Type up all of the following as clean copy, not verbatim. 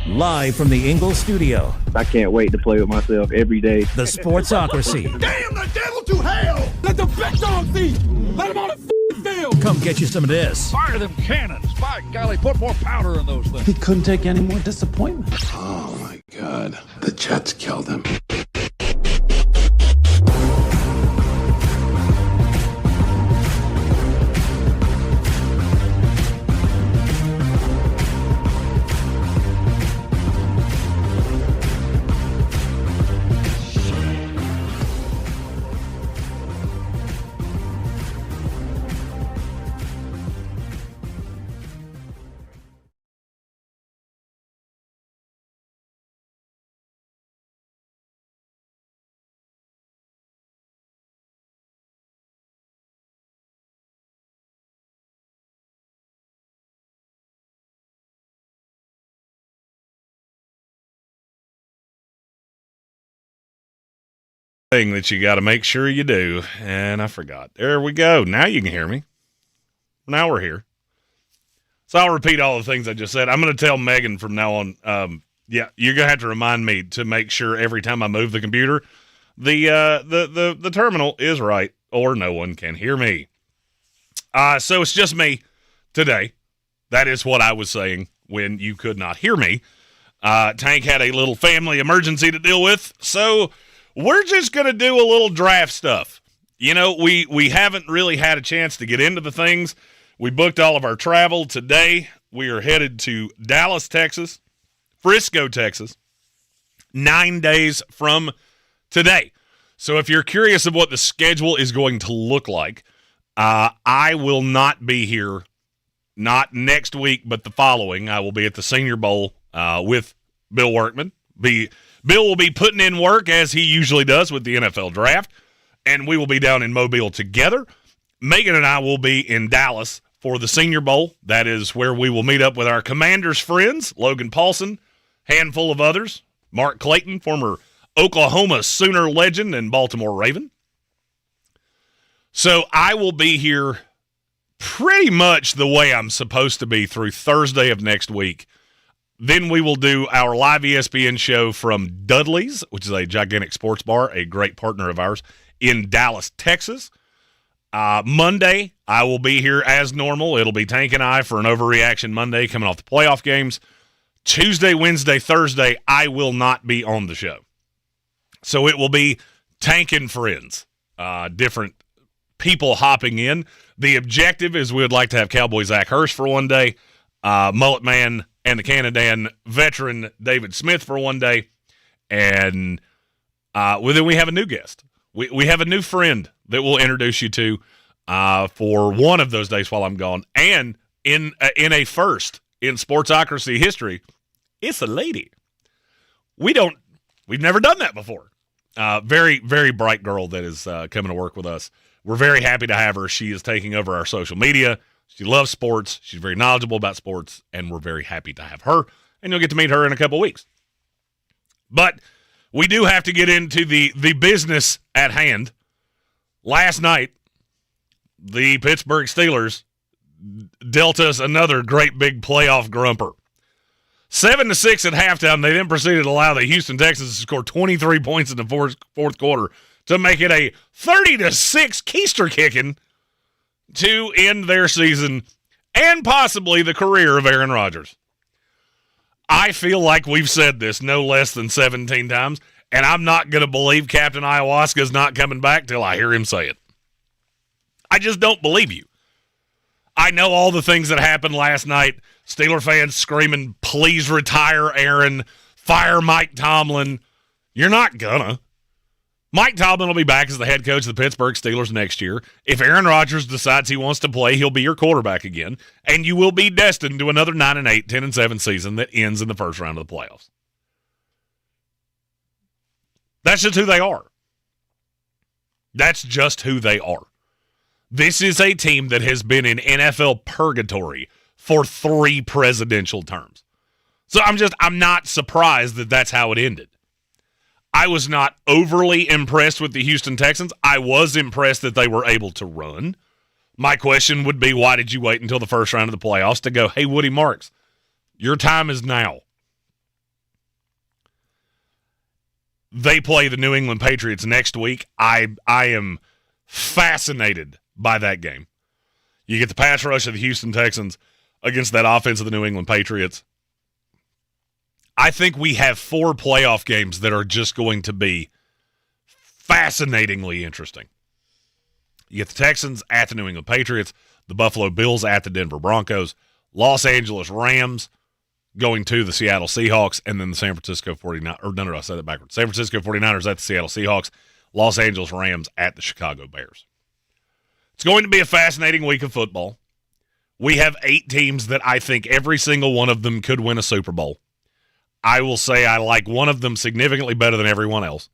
Live from the Ingalls studio, I can't wait to play with myself every day. the Sportsocracy. Damn the devil to hell! Let the big dog eat! Let him on the field! Come get you some of this. Fire them cannons! By golly, put more powder in those things. He couldn't take any more disappointment. Oh my God, the Jets killed him. Thing that you got to make sure you do, and I forgot. There we go. Now you can hear me. Now we're here. So I'll repeat all the things I just said. I'm going to tell Megan from now on. Yeah, you're going to have to remind me to make sure every time I move the computer, the terminal is right, or no one can hear me. So it's just me today. That is what I was saying when you could not hear me. Tank had a little family emergency to deal with, so we're just going to do a little draft stuff. You know, we haven't really had a chance to get into the things. We booked all of our travel today. We are headed to Dallas, Texas, Frisco, Texas, 9 days from today. So if you're curious of what the schedule is going to look like, I will not be here, not next week, but the following. I will be at the Senior Bowl with Bill Workman. Bill will be putting in work, as he usually does with the NFL Draft, and we will be down in Mobile together. Megan and I will be in Dallas for the Senior Bowl. That is where we will meet up with our Commanders friends, Logan Paulson, handful of others, Mark Clayton, former Oklahoma Sooner legend and Baltimore Raven. So I will be here pretty much the way I'm supposed to be through Thursday of next week. Then we will do our live ESPN show from Dudley's, which is a gigantic sports bar, a great partner of ours, in Dallas, Texas. Monday, I will be here as normal. It'll be Tank and I for an Overreaction Monday coming off the playoff games. Tuesday, Wednesday, Thursday, I will not be on the show. So it will be Tank and friends, different people hopping in. The objective is we would like to have Cowboy Zach Hurst for one day, Mullet Man and the Canadan veteran David Smith for one day. And then we have a new guest. We have a new friend that we'll introduce you to for one of those days while I'm gone. And in a first in Sportsocracy history, it's a lady. We've never done that before. Very, very bright girl that is coming to work with us. We're very happy to have her. She is taking over our social media. She loves sports. She's very knowledgeable about sports, and we're very happy to have her. And you'll get to meet her in a couple of weeks. But we do have to get into the business at hand. Last night, the Pittsburgh Steelers dealt us another great big playoff grumper. 7-6 at halftime. They then proceeded to allow the Houston Texans to score 23 points in the fourth quarter to make it a 30-6 keister kicking to end their season and possibly the career of Aaron Rodgers. I feel like we've said this no less than 17 times, and I'm not going to believe Captain Ayahuasca's not coming back till I hear him say it. I just don't believe you. I know all the things that happened last night. Steeler fans screaming, please retire Aaron, fire Mike Tomlin. You're not gonna. Mike Tomlin will be back as the head coach of the Pittsburgh Steelers next year. If Aaron Rodgers decides he wants to play, he'll be your quarterback again, and you will be destined to another 9-8, 10-7 season that ends in the first round of the playoffs. That's just who they are. That's just who they are. This is a team that has been in NFL purgatory for 3 presidential terms. So I'm not surprised that that's how it ended. I was not overly impressed with the Houston Texans. I was impressed that they were able to run. My question would be, why did you wait until the first round of the playoffs to go, hey, Woody Marks, your time is now. They play the New England Patriots next week. I am fascinated by that game. You get the pass rush of the Houston Texans against that offense of the New England Patriots. I think we have 4 playoff games that are just going to be fascinatingly interesting. You get the Texans at the New England Patriots, the Buffalo Bills at the Denver Broncos, Los Angeles Rams going to the Seattle Seahawks, and then the San Francisco 49ers. Or no, I said that backwards. San Francisco 49ers at the Seattle Seahawks, Los Angeles Rams at the Chicago Bears. It's going to be a fascinating week of football. We have 8 teams that I think every single one of them could win a Super Bowl. I will say I like one of them significantly better than everyone else.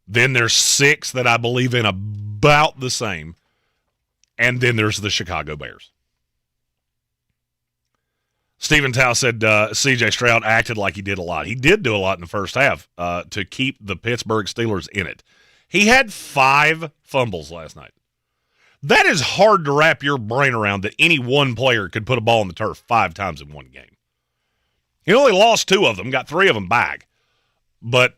Then there's 6 that I believe in about the same. And then there's the Chicago Bears. Stephen Tao said C.J. Stroud acted like he did a lot. He did do a lot in the first half to keep the Pittsburgh Steelers in it. He had 5 fumbles last night. That is hard to wrap your brain around, that any one player could put a ball on the turf 5 times in one game. He only lost 2 of them, got 3 of them back. But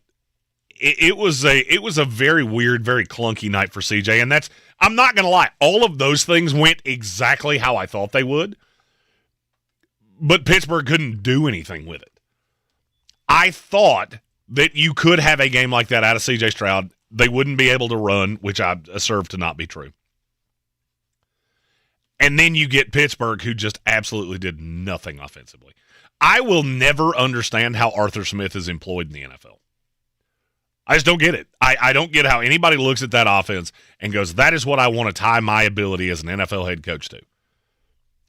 it was a very weird, very clunky night for CJ, and I'm not going to lie, all of those things went exactly how I thought they would, but Pittsburgh couldn't do anything with it. I thought that you could have a game like that out of CJ Stroud. They wouldn't be able to run, which I assert to not be true. And then you get Pittsburgh, who just absolutely did nothing offensively. I will never understand how Arthur Smith is employed in the NFL. I just don't get it. I don't get how anybody looks at that offense and goes, that is what I want to tie my ability as an NFL head coach to.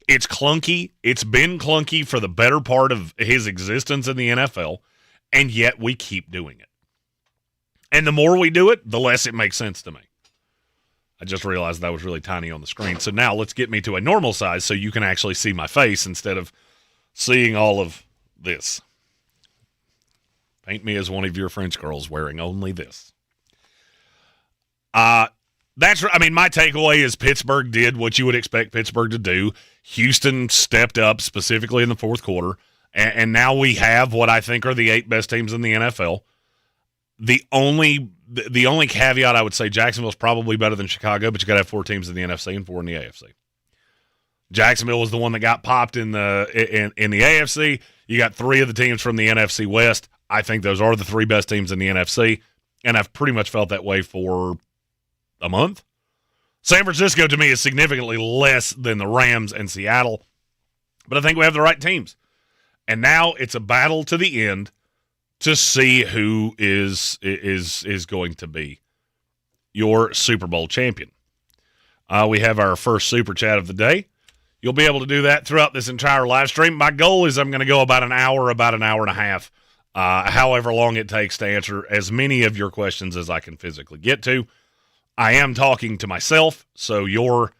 It's clunky. It's been clunky for the better part of his existence in the NFL, and yet we keep doing it. And the more we do it, the less it makes sense to me. I just realized that was really tiny on the screen. So now let's get me to a normal size so you can actually see my face instead of seeing all of this. Paint me as one of your French girls wearing only this. My takeaway is Pittsburgh did what you would expect Pittsburgh to do. Houston stepped up specifically in the fourth quarter, and now we have what I think are the 8 best teams in the NFL. The only caveat I would say, Jacksonville's probably better than Chicago, but you got to have 4 teams in the NFC and 4 in the AFC. Jacksonville was the one that got popped in the AFC. You got 3 of the teams from the NFC West. I think those are the 3 best teams in the NFC, and I've pretty much felt that way for a month. San Francisco, to me, is significantly less than the Rams and Seattle, but I think we have the right teams. And now it's a battle to the end to see who is going to be your Super Bowl champion. We have our first Super Chat of the day. You'll be able to do that throughout this entire live stream. My goal is I'm going to go about an hour and a half, however long it takes to answer as many of your questions as I can physically get to. I am talking to myself, so your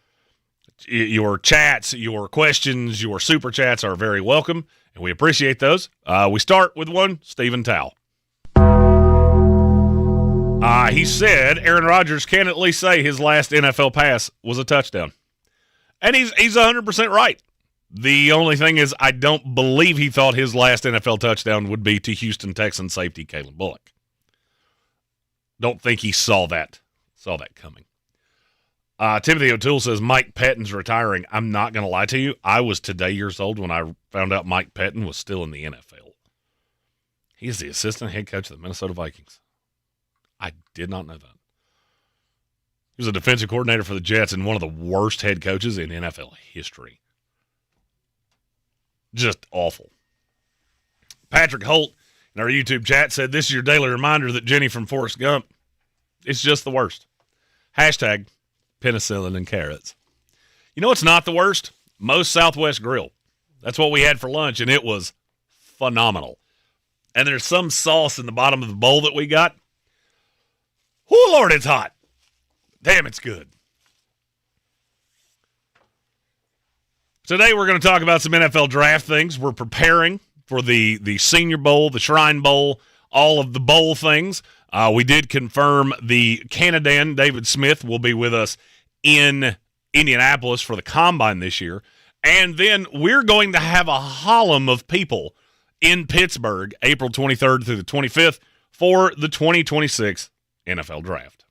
chats, your questions, your Super Chats are very welcome, and we appreciate those. We start with one, Stephen Tao. He said Aaron Rodgers can at least say his last NFL pass was a touchdown. And he's 100% right. The only thing is I don't believe he thought his last NFL touchdown would be to Houston Texans safety Caleb Bullock. Don't think he saw that coming. Timothy O'Toole says Mike Pettine's retiring. I'm not going to lie to you. I was today years old when I found out Mike Pettin was still in the NFL. He is the assistant head coach of the Minnesota Vikings. I did not know that. He was a defensive coordinator for the Jets and one of the worst head coaches in NFL history. Just awful. Patrick Holt in our YouTube chat said, this is your daily reminder that Jenny from Forrest Gump is just the worst. Hashtag penicillin and carrots. You know what's not the worst? Moe's Southwest Grill. That's what we had for lunch, and it was phenomenal. And there's some sauce in the bottom of the bowl that we got. Oh, Lord, it's hot. Damn, it's good. Today we're going to talk about some NFL draft things. We're preparing for the Senior Bowl, the Shrine Bowl, all of the bowl things. We did confirm the Canadian, David Smith, will be with us in Indianapolis for the Combine this year. And then we're going to have a column of people in Pittsburgh, April 23rd through the 25th, for the 2026 NFL Draft.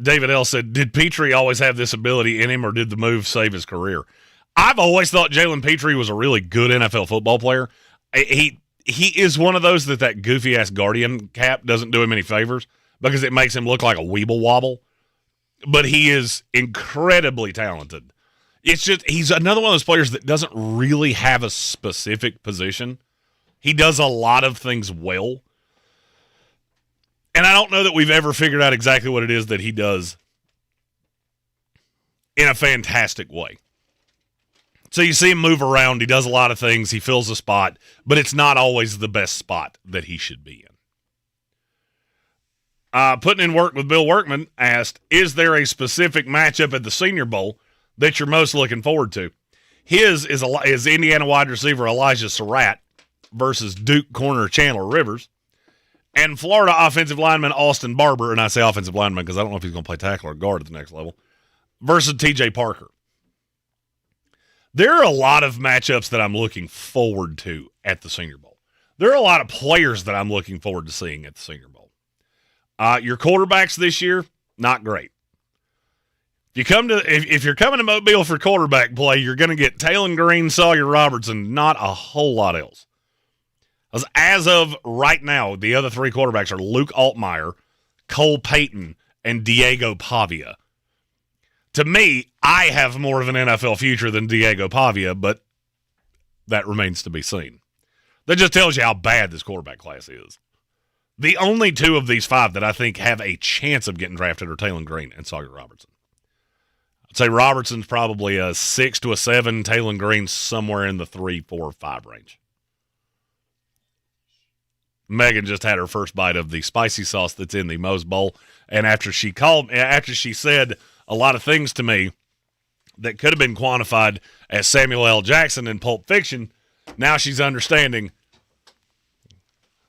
David L. said, did Petrie always have this ability in him, or did the move save his career? I've always thought Jalen Petrie was a really good NFL football player. He is one of those that goofy-ass Guardian cap doesn't do him any favors because it makes him look like a weeble wobble. But he is incredibly talented. It's just he's another one of those players that doesn't really have a specific position. He does a lot of things well. And I don't know that we've ever figured out exactly what it is that he does in a fantastic way. So you see him move around. He does a lot of things. He fills a spot, but it's not always the best spot that he should be in. Putting in work with Bill Workman asked, is there a specific matchup at the Senior Bowl that you're most looking forward to? His is Indiana wide receiver Elijah Surratt versus Duke corner Chandler Rivers, and Florida offensive lineman Austin Barber, and I say offensive lineman because I don't know if he's going to play tackle or guard at the next level, versus TJ Parker. There are a lot of matchups that I'm looking forward to at the Senior Bowl. There are a lot of players that I'm looking forward to seeing at the Senior Bowl. Your quarterbacks this year, not great. If you're coming to Mobile for quarterback play, you're going to get Taylon Green, Sawyer Robertson, not a whole lot else. As of right now, the other three quarterbacks are Luke Altmaier, Cole Payton, and Diego Pavia. To me, I have more of an NFL future than Diego Pavia, but that remains to be seen. That just tells you how bad this quarterback class is. The only two of these five that I think have a chance of getting drafted are Taylon Green and Sawyer Robertson. I'd say Robertson's probably a 6 to a 7, Taylon Green's somewhere in the 3, 4, 5 range. Megan just had her first bite of the spicy sauce that's in the Moe's Bowl, and after she said a lot of things to me that could have been quantified as Samuel L. Jackson in Pulp Fiction, now she's understanding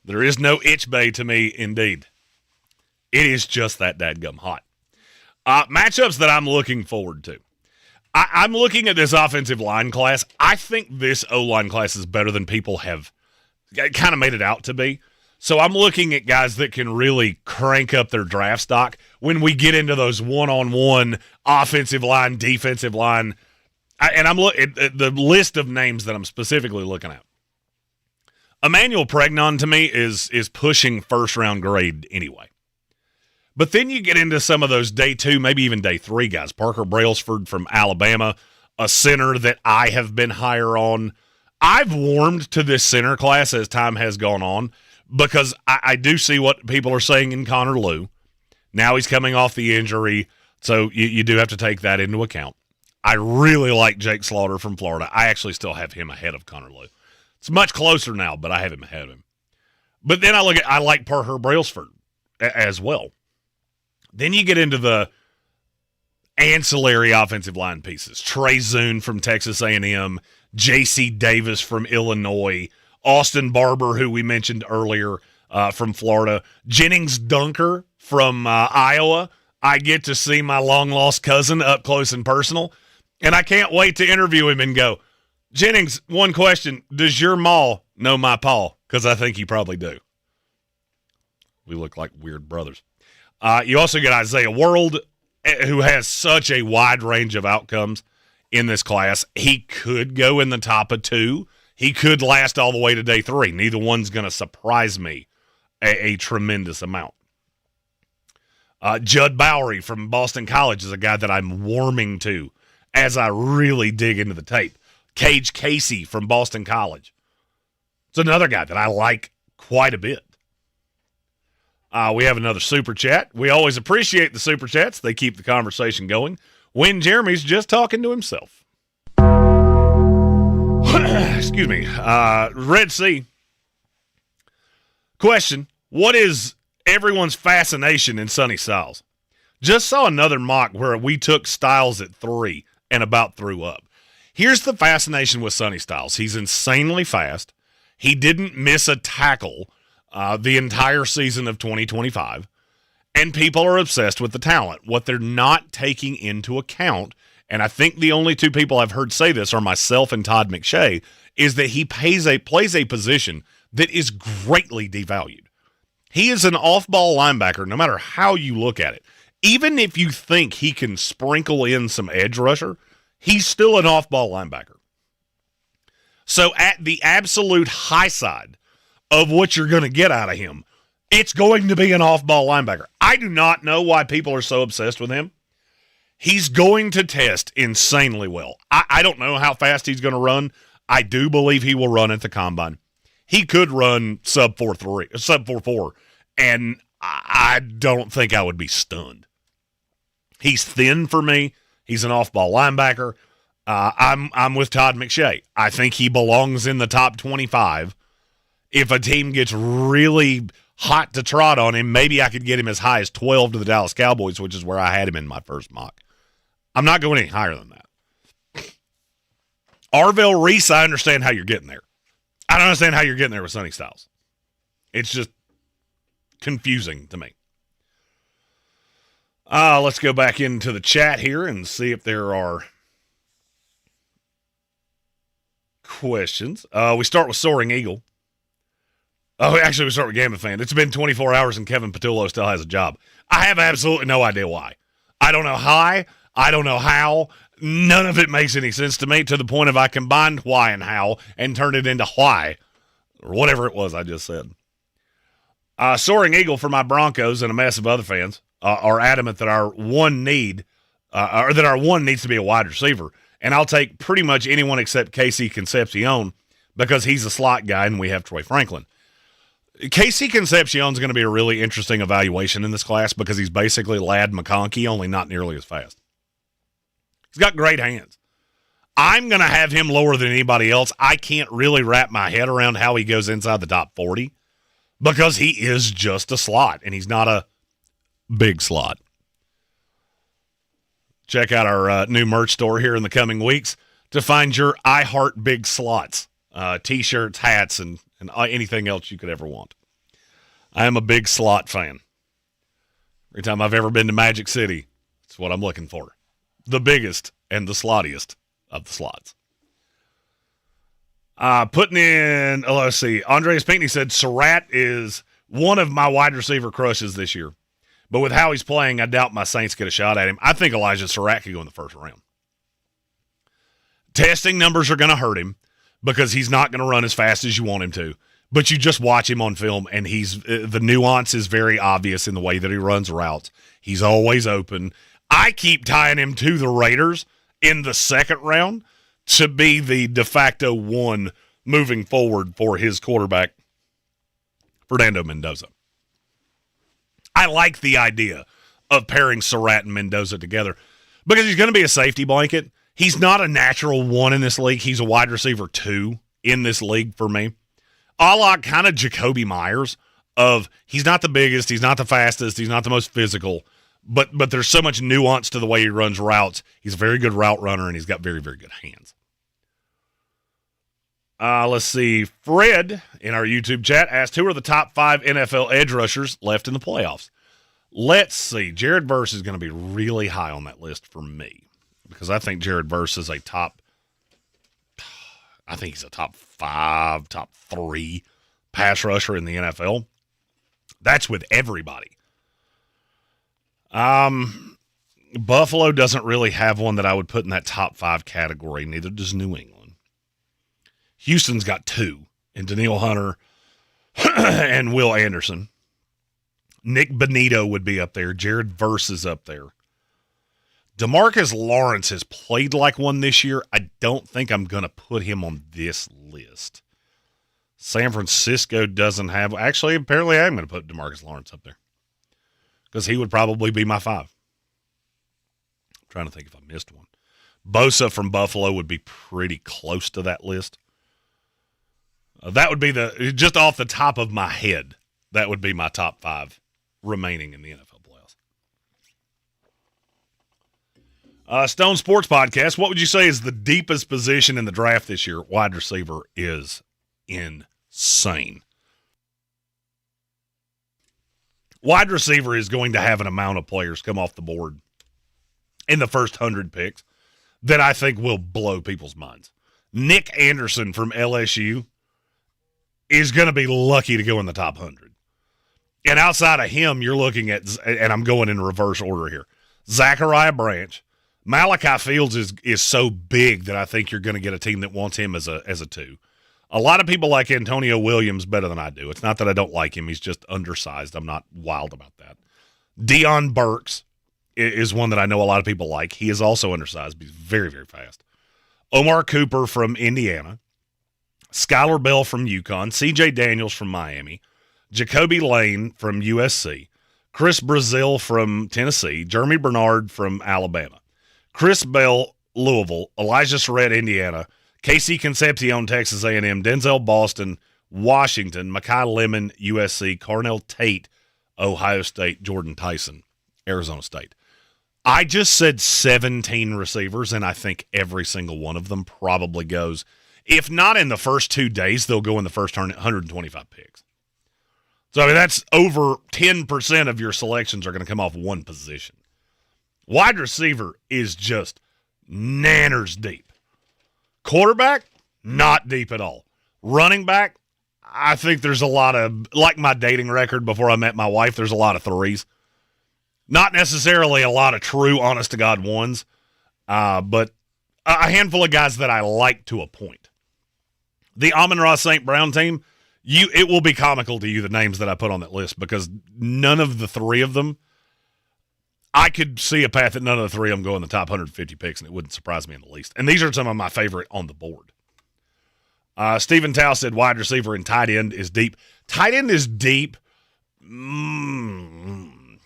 there is no itch bay to me, indeed. It is just that dadgum hot. Matchups that I'm looking forward to. I'm looking at this offensive line class. I think this O-line class is better than people have kind of made it out to be. So I'm looking at guys that can really crank up their draft stock when we get into those one-on-one offensive line, defensive line. And I'm looking at the list of names that I'm specifically looking at. Emmanuel Pregnon to me is pushing first-round grade anyway. But then you get into some of those day 2, maybe even day 3 guys. Parker Brailsford from Alabama, a center that I have been higher on. I've warmed to this center class as time has gone on because I do see what people are saying in Connor Lew. Now he's coming off the injury, so you do have to take that into account. I really like Jake Slaughter from Florida. I actually still have him ahead of Connor Lew. It's much closer now, but I have him ahead of him. But then I like Parker Brailsford as well. Then you get into the ancillary offensive line pieces. Trey Zune from Texas A&M, J.C. Davis from Illinois, Austin Barber, who we mentioned earlier, from Florida, Jennings Dunker from Iowa. I get to see my long-lost cousin up close and personal, and I can't wait to interview him and go, Jennings, one question, does your ma know my pa? Because I think you probably do. We look like weird brothers. You also get Isaiah World, who has such a wide range of outcomes in this class. He could go in the top of 2. He could last all the way to day 3. Neither one's going to surprise me a tremendous amount. Judd Bowery from Boston College is a guy that I'm warming to as I really dig into the tape. Cage Casey from Boston College. It's another guy that I like quite a bit. We have another super chat. We always appreciate the super chats. They keep the conversation going when Jeremy's just talking to himself. Excuse me. Red Sea. Question. What is everyone's fascination in Sonny Styles? Just saw another mock where we took Styles at 3 and about threw up. Here's the fascination with Sonny Styles. He's insanely fast. He didn't miss a tackle the entire season of 2025, and people are obsessed with the talent. What they're not taking into account and I think the only two people I've heard say this are myself and Todd McShay, is that he plays a position that is greatly devalued. He is an off-ball linebacker, no matter how you look at it. Even if you think he can sprinkle in some edge rusher, he's still an off-ball linebacker. So at the absolute high side of what you're going to get out of him, it's going to be an off-ball linebacker. I do not know why people are so obsessed with him. He's going to test insanely well. I don't know how fast he's going to run. I do believe he will run at the combine. He could run sub 4.4, and I don't think I would be stunned. He's thin for me. He's an off-ball linebacker. I'm with Todd McShay. I think he belongs in the top 25. If a team gets really hot to trot on him, maybe I could get him as high as 12 to the Dallas Cowboys, which is where I had him in my first mock. I'm not going any higher than that. Arvell Reese, I understand how you're getting there. I don't understand how you're getting there with Sonny Styles. It's just confusing to me. Let's go back into the chat here and see if there are questions. We start with Soaring Eagle. Oh, actually, we start with Gamma Fan. It's been 24 hours and Kevin Patullo still has a job. I have absolutely no idea why. I don't know how. I don't know how. None of it makes any sense to me, to the point of I combined why and how and turned it into why, or whatever it was I just said. Soaring Eagle for my Broncos and a mess of other fans are adamant that our one needs to be a wide receiver, and I'll take pretty much anyone except Casey Concepcion because he's a slot guy and we have Troy Franklin. Casey Concepcion's going to be a really interesting evaluation in this class because he's basically Ladd McConkey, only not nearly as fast. He's got great hands. I'm going to have him lower than anybody else. I can't really wrap my head around how he goes inside the top 40 because he is just a slot, and he's not a big slot. Check out our new merch store here in the coming weeks to find your I Heart Big Slots, T-shirts, hats, and anything else you could ever want. I am a big slot fan. Every time I've ever been to Magic City, it's what I'm looking for. The biggest and the slottiest of the slots. Putting in, let's see, Andreas Pinckney said Surratt is one of my wide receiver crushes this year. But with how he's playing, I doubt my Saints get a shot at him. I think Elijah Surratt could go in the first round. Testing numbers are going to hurt him because he's not going to run as fast as you want him to. But you just watch him on film, and the nuance is very obvious in the way that he runs routes. He's always open. I keep tying him to the Raiders in the second round to be the de facto one moving forward for his quarterback, Fernando Mendoza. I like the idea of pairing Surratt and Mendoza together because he's going to be a safety blanket. He's not a natural one in this league. He's a wide receiver 2 in this league for me. A la kind of Jacoby Myers of he's not the biggest, he's not the fastest, he's not the most physical, but there's so much nuance to the way he runs routes. He's a very good route runner, and he's got very, very good hands. Let's see. Fred, in our YouTube chat, asked, who are the top 5 NFL edge rushers left in the playoffs? Let's see. Jared Verse is going to be really high on that list for me because I think Jared Verse is he's a top 5, top 3 pass rusher in the NFL. That's with everybody. Buffalo doesn't really have one that I would put in that top 5 category. Neither does New England. Houston's got 2 in Daniil Hunter and Will Anderson. Nick Benito would be up there. Jared Verse is up there. DeMarcus Lawrence has played like one this year. I don't think I'm going to put him on this list. San Francisco doesn't have... Actually, apparently I am going to put DeMarcus Lawrence up there because he would probably be my 5. I'm trying to think if I missed one. Bosa from Buffalo would be pretty close to that list. That would be just off the top of my head, that would be my top 5 remaining in the NFL playoffs. Stone Sports Podcast, what would you say is the deepest position in the draft this year? Wide receiver is insane. Wide receiver is going to have an amount of players come off the board in the first 100 picks that I think will blow people's minds. Nick Anderson from LSU is going to be lucky to go in the top 100. And outside of him, you're looking at, and I'm going in reverse order here, Zachariah Branch. Malachi Fields is so big that I think you're going to get a team that wants him as a 2. A lot of people like Antonio Williams better than I do. It's not that I don't like him. He's just undersized. I'm not wild about that. Deion Burks is one that I know a lot of people like. He is also undersized, but he's very, very fast. Omar Cooper from Indiana. Skylar Bell from UConn. C.J. Daniels from Miami. Jacoby Lane from USC. Chris Brazil from Tennessee. Jeremy Bernard from Alabama. Chris Bell, Louisville. Elijah Surratt, Indiana. Casey Concepcion, Texas A&M. Denzel Boston, Washington. Mekhi Lemon, USC. Carnell Tate, Ohio State. Jordan Tyson, Arizona State. I just said 17 receivers, and I think every single one of them probably goes. If not in the first 2 days, they'll go in the first 125 picks. So, I mean, that's over 10% of your selections are going to come off one position. Wide receiver is just nanners deep. Quarterback, not deep at all. Running back, I think there's a lot of, like my dating record before I met my wife, there's a lot of 3s. Not necessarily a lot of true, honest-to-God ones, but a handful of guys that I like to a point. The Amon-Ra St. Brown team, it will be comical to you, the names that I put on that list, because none of the 3 of them, I could see a path that none of the 3 of them go in the top 150 picks, and it wouldn't surprise me in the least. And these are some of my favorite on the board. Stephen Tao said wide receiver and tight end is deep. Tight end is deep. Kenyon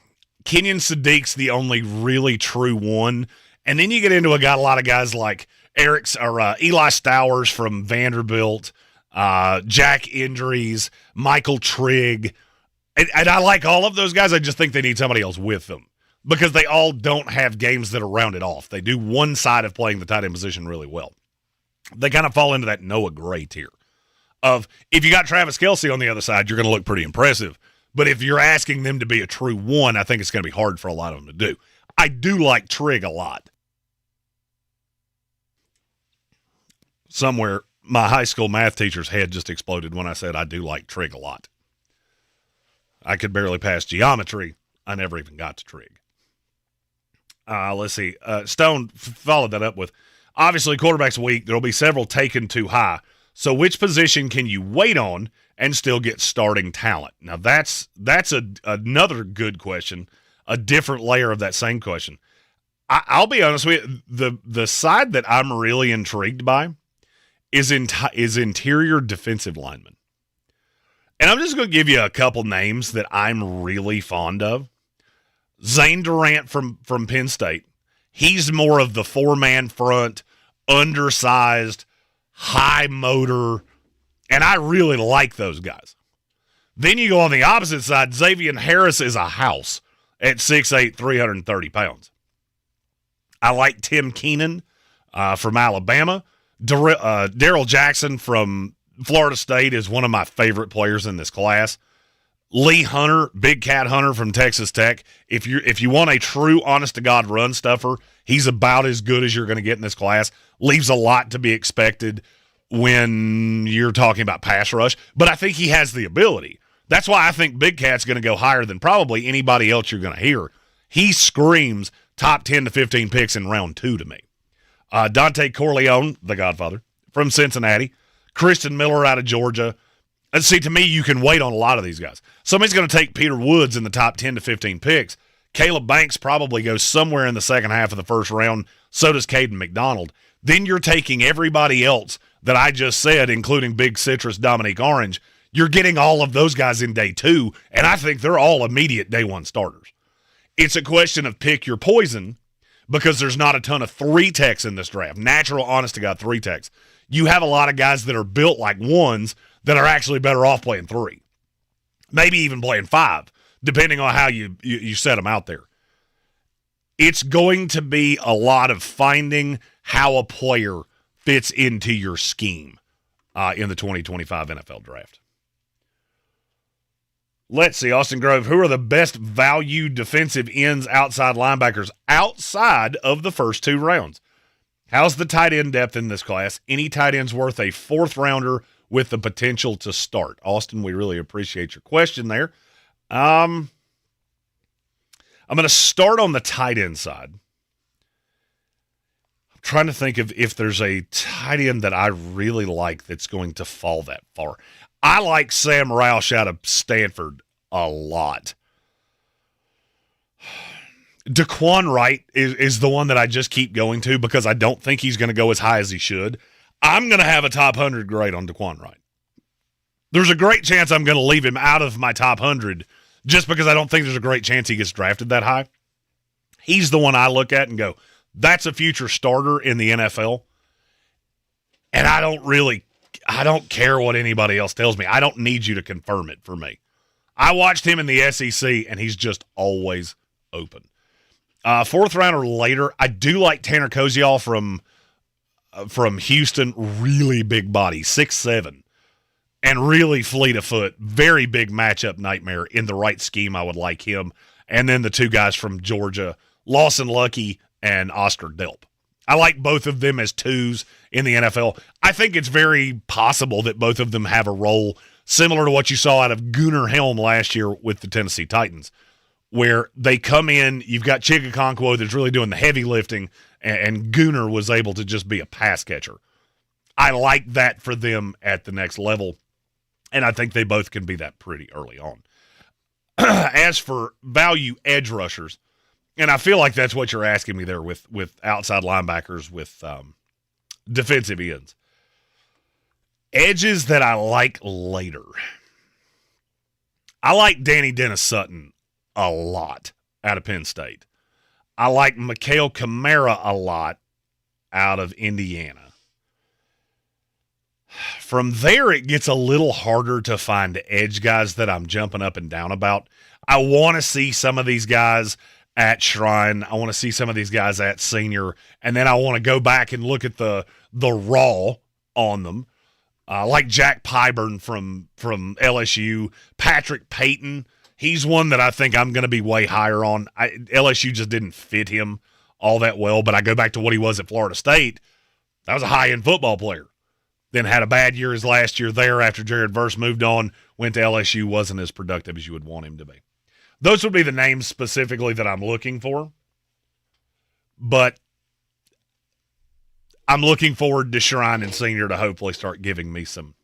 Sadiq's the only really true one. And then you get into a lot of guys like Eli Stowers from Vanderbilt, Jack Indries, Michael Trigg. And I like all of those guys. I just think they need somebody else with them because they all don't have games that are rounded off. They do one side of playing the tight end position really well. They kind of fall into that Noah Gray tier of if you got Travis Kelce on the other side, you're going to look pretty impressive. But if you're asking them to be a true one, I think it's going to be hard for a lot of them to do. I do like Trigg a lot. Somewhere, my high school math teacher's head just exploded when I said I do like Trigg a lot. I could barely pass geometry. I never even got to Trigg. Let's see. Stone followed that up with, obviously, quarterback's weak. There will be several taken too high. So which position can you wait on and still get starting talent? Now, that's another good question, a different layer of that same question. I'll be honest with you, the side that I'm really intrigued by is interior defensive linemen. And I'm just going to give you a couple names that I'm really fond of. Zane Durant from Penn State. He's more of the 4-man front, undersized, high motor, and I really like those guys. Then you go on the opposite side. Xavier Harris is a house at 6'8", 330 pounds. I like Tim Keenan from Alabama. Darrell Jackson from Florida State is one of my favorite players in this class. Lee Hunter, Big Cat Hunter from Texas Tech. If you want a true, honest-to-God run stuffer, he's about as good as you're going to get in this class. Leaves a lot to be expected when you're talking about pass rush, but I think he has the ability. That's why I think Big Cat's going to go higher than probably anybody else you're going to hear. He screams top 10 to 15 picks in round 2 to me. Dante Corleone, the Godfather, from Cincinnati. Christian Miller out of Georgia. And see, to me, you can wait on a lot of these guys. Somebody's going to take Peter Woods in the top 10 to 15 picks. Caleb Banks probably goes somewhere in the second half of the first round. So does Caden McDonald. Then you're taking everybody else that I just said, including Big Citrus, Dominique Orange. You're getting all of those guys in day 2, and I think they're all immediate day 1 starters. It's a question of pick your poison because there's not a ton of 3 techs in this draft. Natural, honest-to-God 3 techs. You have a lot of guys that are built like 1s that are actually better off playing 3. Maybe even playing 5, depending on how you set them out there. It's going to be a lot of finding how a player fits into your scheme in the 2025 NFL Draft. Let's see, Austin Grove, who are the best value defensive ends outside linebackers outside of the first 2 rounds? How's the tight end depth in this class? Any tight end's worth a fourth rounder with the potential to start? Austin, we really appreciate your question there. I'm going to start on the tight end side. I'm trying to think of if there's a tight end that I really like that's going to fall that far. I like Sam Roush out of Stanford a lot. Daquan Wright is the one that I just keep going to because I don't think he's going to go as high as he should. I'm going to have a top 100 grade on Daquan Wright. There's a great chance I'm going to leave him out of my top 100 just because I don't think there's a great chance he gets drafted that high. He's the one I look at and go, that's a future starter in the NFL. And I don't care what anybody else tells me. I don't need you to confirm it for me. I watched him in the SEC, and he's just always open. Fourth rounder later, I do like Tanner Koziol from Houston. Really big body, 6'7", and really fleet of foot. Very big matchup nightmare. In the right scheme, I would like him. And then the two guys from Georgia, Lawson Lucky and Oscar Delp. I like both of them as twos in the NFL. I think it's very possible that both of them have a role similar to what you saw out of Gunnar Helm last year with the Tennessee Titans, where they come in, you've got Chigakonkwo that's really doing the heavy lifting, and Gunnar was able to just be a pass catcher. I like that for them at the next level, and I think they both can be that pretty early on. As for value edge rushers, and I feel like that's what you're asking me there with outside linebackers, with defensive ends. Edges that I like later. I like Danny Dennis-Sutton a lot out of Penn State. I like Mikhail Kamara a lot out of Indiana. From there, it gets a little harder to find edge guys that I'm jumping up and down about. I want to see some of these guys at Shrine. I want to see some of these guys at Senior, and then I want to go back and look at the raw on them. Like Jack Pyburn from LSU, Patrick Payton. He's one that I think I'm going to be way higher on. LSU just didn't fit him all that well, but I go back to what he was at Florida State. That was a high-end football player. Then had a bad year his last year there after Jared Verse moved on, went to LSU, wasn't as productive as you would want him to be. Those would be the names specifically that I'm looking for. But I'm looking forward to Shrine and Senior to hopefully start giving me some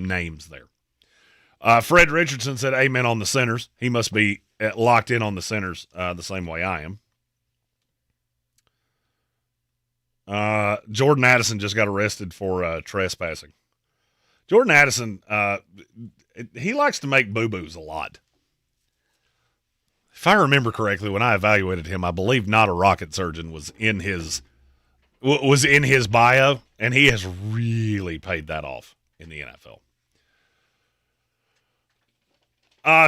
names there. Fred Richardson said amen on the centers. He must be locked in on the centers the same way I am. Jordan Addison just got arrested for trespassing. Jordan Addison, he likes to make boo-boos a lot. If I remember correctly, when I evaluated him, I believe Not a Rocket Surgeon was in his bio, and he has really paid that off in the NFL.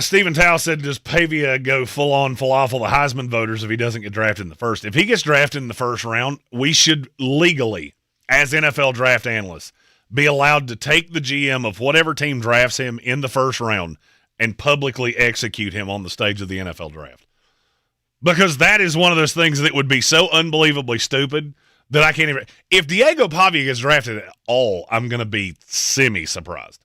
Stephen Tao said, does Pavia go full-on falafel the Heisman voters if he doesn't get drafted in the first? If he gets drafted in the first round, we should legally, as NFL draft analysts, be allowed to take the GM of whatever team drafts him in the first round and publicly execute him on the stage of the NFL draft. Because that is one of those things that would be so unbelievably stupid that I can't even – if Diego Pavia gets drafted at all, I'm going to be semi-surprised.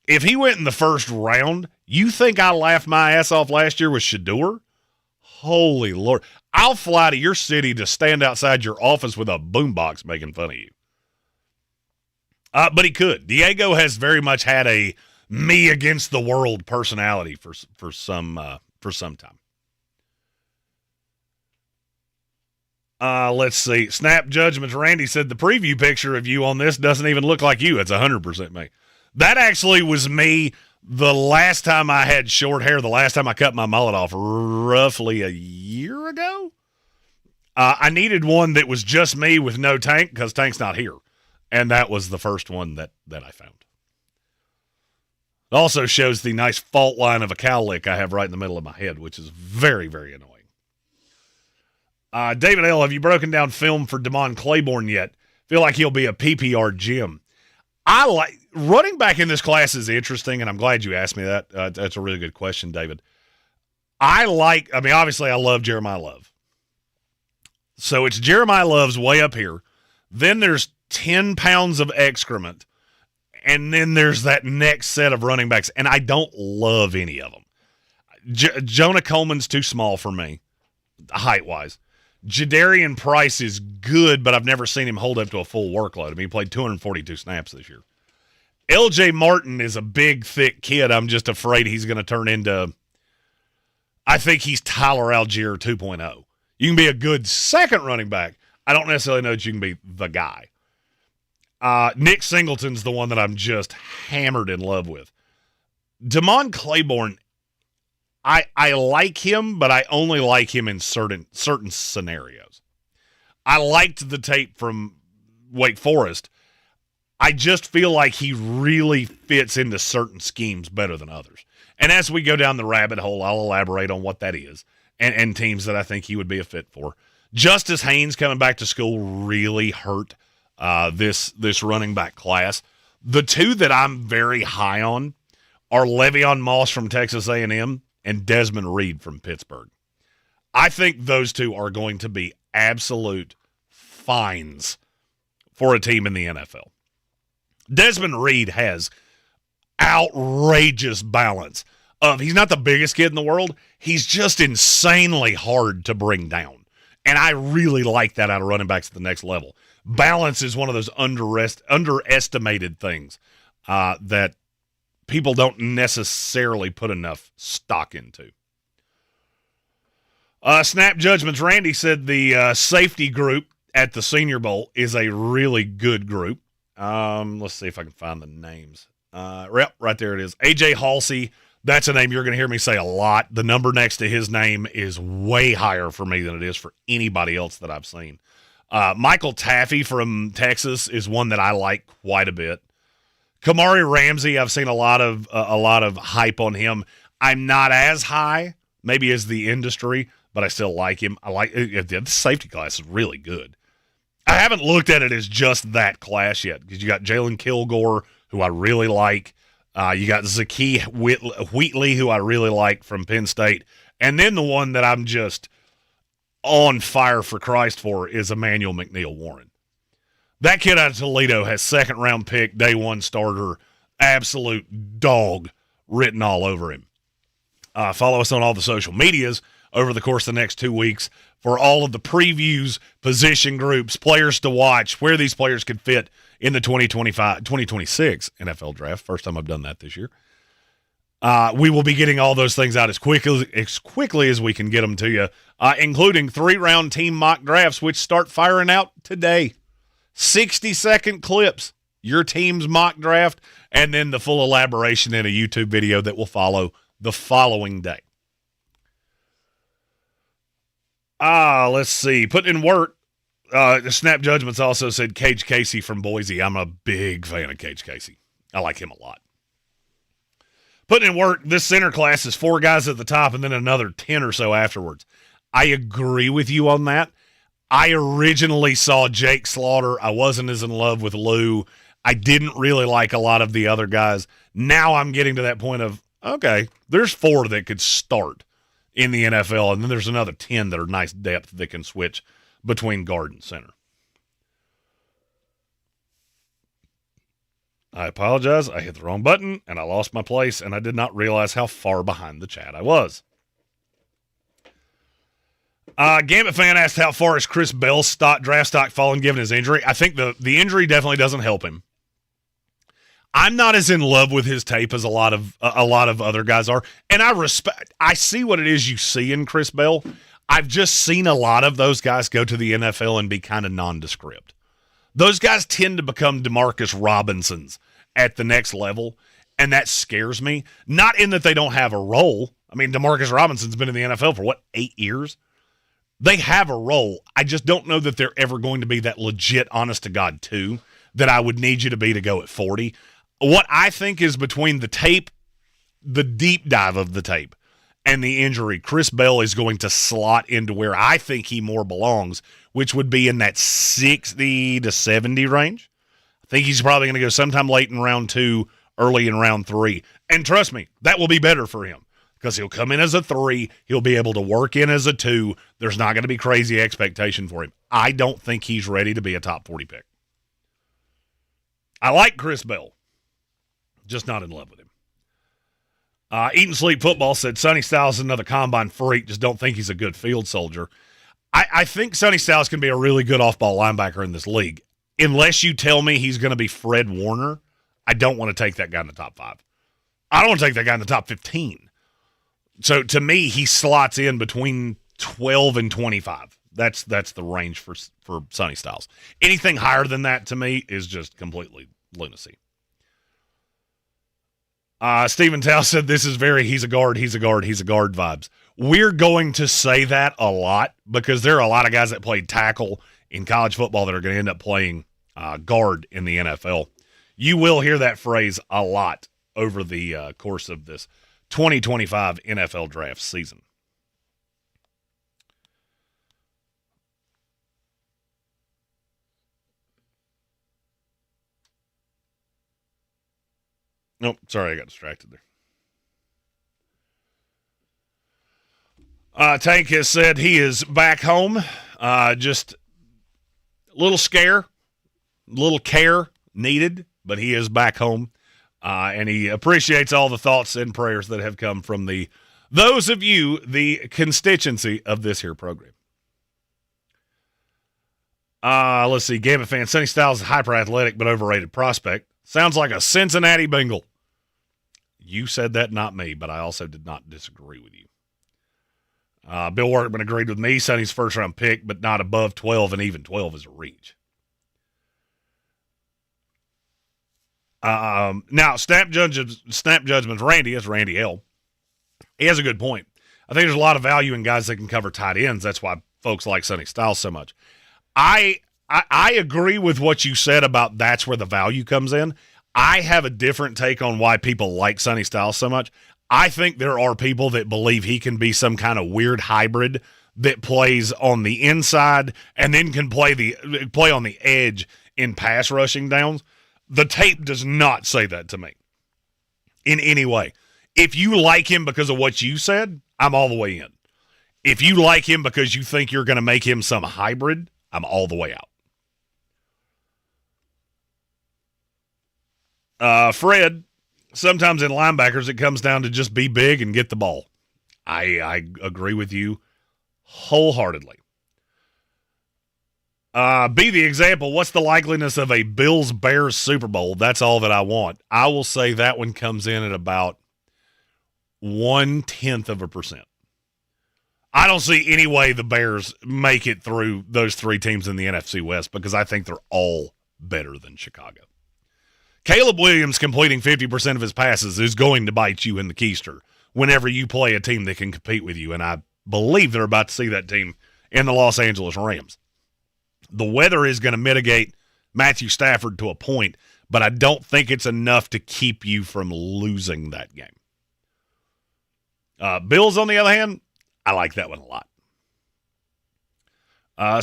If he went in the first round, you think I laughed my ass off last year with Shador? Holy Lord. I'll fly to your city to stand outside your office with a boombox making fun of you. But he could. Diego has very much had a me against the world personality for some time. Let's see. Snap Judgments. Randy said the preview picture of you on this doesn't even look like you. It's 100% me. That actually was me the last time I had short hair, the last time I cut my mullet off, roughly a year ago. I needed one that was just me with no Tank because Tank's not here. And that was the first one that I found. It also shows the nice fault line of a cowlick I have right in the middle of my head, which is very, very annoying. David L., have you broken down film for Damon Claiborne yet? Feel like he'll be a PPR gem. I like running back in this class is interesting, and I'm glad you asked me that. That's a really good question, David. Obviously I love Jeremiah Love. So it's Jeremiah Love's way up here. Then there's 10 pounds of excrement. And then there's that next set of running backs. And I don't love any of them. Jonah Coleman's too small for me, height-wise. Jadarian Price is good, but I've never seen him hold up to a full workload. I mean, he played 242 snaps this year. L.J. Martin is a big, thick kid. I'm just afraid he's going to turn into – I think he's Tyler Algier 2.0. You can be a good second running back. I don't necessarily know that you can be the guy. Nick Singleton's the one that I'm just hammered in love with. Damon Claiborne, I like him, but I only like him in certain scenarios. I liked the tape from Wake Forest. I just feel like he really fits into certain schemes better than others. And as we go down the rabbit hole, I'll elaborate on what that is and teams that I think he would be a fit for. Justice Haynes coming back to school really hurt this running back class. The two that I'm very high on are Le'Veon Moss from Texas A&M and Desmond Reed from Pittsburgh. I think those two are going to be absolute finds for a team in the NFL. Desmond Reed has outrageous balance. He's not the biggest kid in the world. He's just insanely hard to bring down. And I really like that out of running backs at the next level. Balance is one of those underestimated things that people don't necessarily put enough stock into. Snap Judgments. Randy said the safety group at the Senior Bowl is a really good group. Let's see if I can find the names. Right there it is. A.J. Halsey. That's a name you're going to hear me say a lot. The number next to his name is way higher for me than it is for anybody else that I've seen. Michael Taffy from Texas is one that I like quite a bit. Kamari Ramsey, I've seen a lot of hype on him. I'm not as high, maybe as the industry, but I still like him. I like the safety class is really good. I haven't looked at it as just that class yet because you got Jalen Kilgore, who I really like. You got Zakee Wheatley, who I really like from Penn State. And then the one that I'm just on fire for Christ for is Emmanuel McNeil-Warren. That kid out of Toledo has second-round pick, day one starter, absolute dog written all over him. Follow us on all the social medias over the course of the next 2 weeks for all of the previews, position groups, players to watch, where these players could fit in the 2026 NFL draft. First time I've done that this year. We will be getting all those things out as quickly as we can get them to you, including 3-round team mock drafts, which start firing out today. 60-second clips, your team's mock draft, and then the full elaboration in a YouTube video that will follow the following day. Let's see. Putting in work. Snap Judgments also said Cage Casey from Boise. I'm a big fan of Cage Casey. I like him a lot. Putting in work, this center class is 4 guys at the top and then another 10 or so afterwards. I agree with you on that. I originally saw Jake Slaughter. I wasn't as in love with Lou. I didn't really like a lot of the other guys. Now I'm getting to that point of, okay, there's 4 that could start in the NFL, and then there's another 10 that are nice depth that can switch between guard and center. I apologize. I hit the wrong button, and I lost my place, and I did not realize how far behind the chat I was. Gambit fan asked how far is Chris Bell's draft stock fallen given his injury. I think the injury definitely doesn't help him. I'm not as in love with his tape as a lot of other guys are, and I see what it is you see in Chris Bell. I've just seen a lot of those guys go to the NFL and be kind of nondescript. Those guys tend to become DeMarcus Robinsons at the next level, and that scares me. Not in that they don't have a role. I mean, DeMarcus Robinson's been in the NFL for, 8 years? They have a role. I just don't know that they're ever going to be that legit, honest-to-God 2 that I would need you to be to go at 40. What I think is between the tape, the deep dive of the tape, and the injury, Chris Bell is going to slot into where I think he more belongs, which would be in that 60 to 70 range. I think he's probably going to go sometime late in round 2, early in round 3. And trust me, that will be better for him because he'll come in as a 3. He'll be able to work in as a 2. There's not going to be crazy expectation for him. I don't think he's ready to be a top 40 pick. I like Chris Bell, just not in love with him. Eat and Sleep Football said Sonny Styles is another combine freak, just don't think he's a good field soldier. I think Sonny Styles can be a really good off-ball linebacker in this league. Unless you tell me he's going to be Fred Warner, I don't want to take that guy in the top 5. I don't want to take that guy in the top 15. So to me, he slots in between 12 and 25. That's the range for Sonny Styles. Anything higher than that to me is just completely lunacy. Stephen Tao said this is very he's a guard vibes. We're going to say that a lot because there are a lot of guys that played tackle in college football that are going to end up playing guard in the NFL. You will hear that phrase a lot over the course of this 2025 NFL draft season. Nope, sorry, I got distracted there. Tank has said he is back home. Just a little little care needed, but he is back home. And he appreciates all the thoughts and prayers that have come from those of you, the constituency of this here program. Let's see. Gambit fan, Sonny Styles is a hyper-athletic but overrated prospect. Sounds like a Cincinnati Bengal. You said that, not me, but I also did not disagree with you. Bill Workman agreed with me. Sonny's first-round pick, but not above 12, and even 12 is a reach. Now, snap judgments, Randy, is Randy L. He has a good point. I think there's a lot of value in guys that can cover tight ends. That's why folks like Sonny Styles so much. I agree with what you said about that's where the value comes in. I have a different take on why people like Sonny Styles so much. I think there are people that believe he can be some kind of weird hybrid that plays on the inside and then can play on the edge in pass rushing downs. The tape does not say that to me in any way. If you like him because of what you said, I'm all the way in. If you like him because you think you're going to make him some hybrid, I'm all the way out. Fred, sometimes in linebackers, it comes down to just be big and get the ball. I agree with you wholeheartedly. Be the example. What's the likeliness of a Bills-Bears Super Bowl? That's all that I want. I will say that one comes in at about 0.1%. I don't see any way the Bears make it through those three teams in the NFC West because I think they're all better than Chicago. Caleb Williams completing 50% of his passes is going to bite you in the keister whenever you play a team that can compete with you, and I believe they're about to see that team in the Los Angeles Rams. The weather is going to mitigate Matthew Stafford to a point, but I don't think it's enough to keep you from losing that game. Bills, on the other hand, I like that one a lot.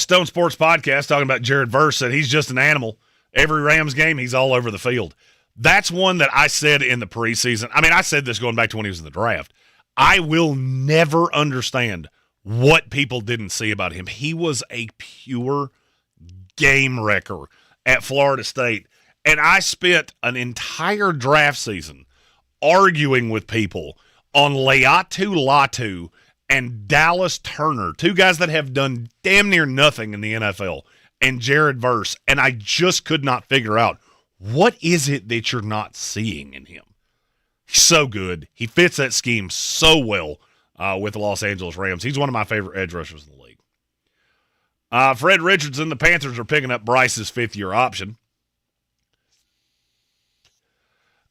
Stone Sports Podcast talking about Jared Verse said he's just an animal. Every Rams game, he's all over the field. That's one that I said in the preseason. I mean, I said this going back to when he was in the draft. I will never understand what people didn't see about him. He was a pure game wrecker at Florida State. And I spent an entire draft season arguing with people on Leatu Latu and Dallas Turner, two guys that have done damn near nothing in the NFL, and Jared Verse, and I just could not figure out what is it that you're not seeing in him. He's so good. He fits that scheme so well with the Los Angeles Rams. He's one of my favorite edge rushers in the league. Fred Richardson, the Panthers are picking up Bryce's fifth-year option.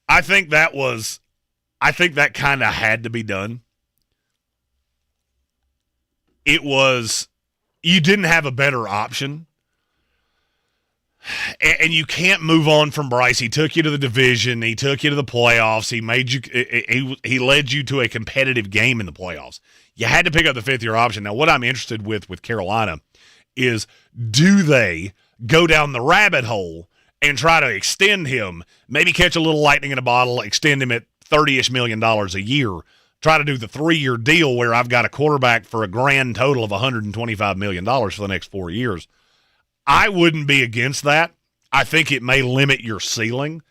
I think that kind of had to be done. You didn't have a better option. And you can't move on from Bryce. He took you to the division. He took you to the playoffs. He led you to a competitive game in the playoffs. You had to pick up the fifth-year option. Now, what I'm interested with Carolina is, do they go down the rabbit hole and try to extend him, maybe catch a little lightning in a bottle, extend him at $30-ish million a year, try to do the 3-year deal where I've got a quarterback for a grand total of $125 million for the next 4 years. I wouldn't be against that. I think it may limit your ceiling.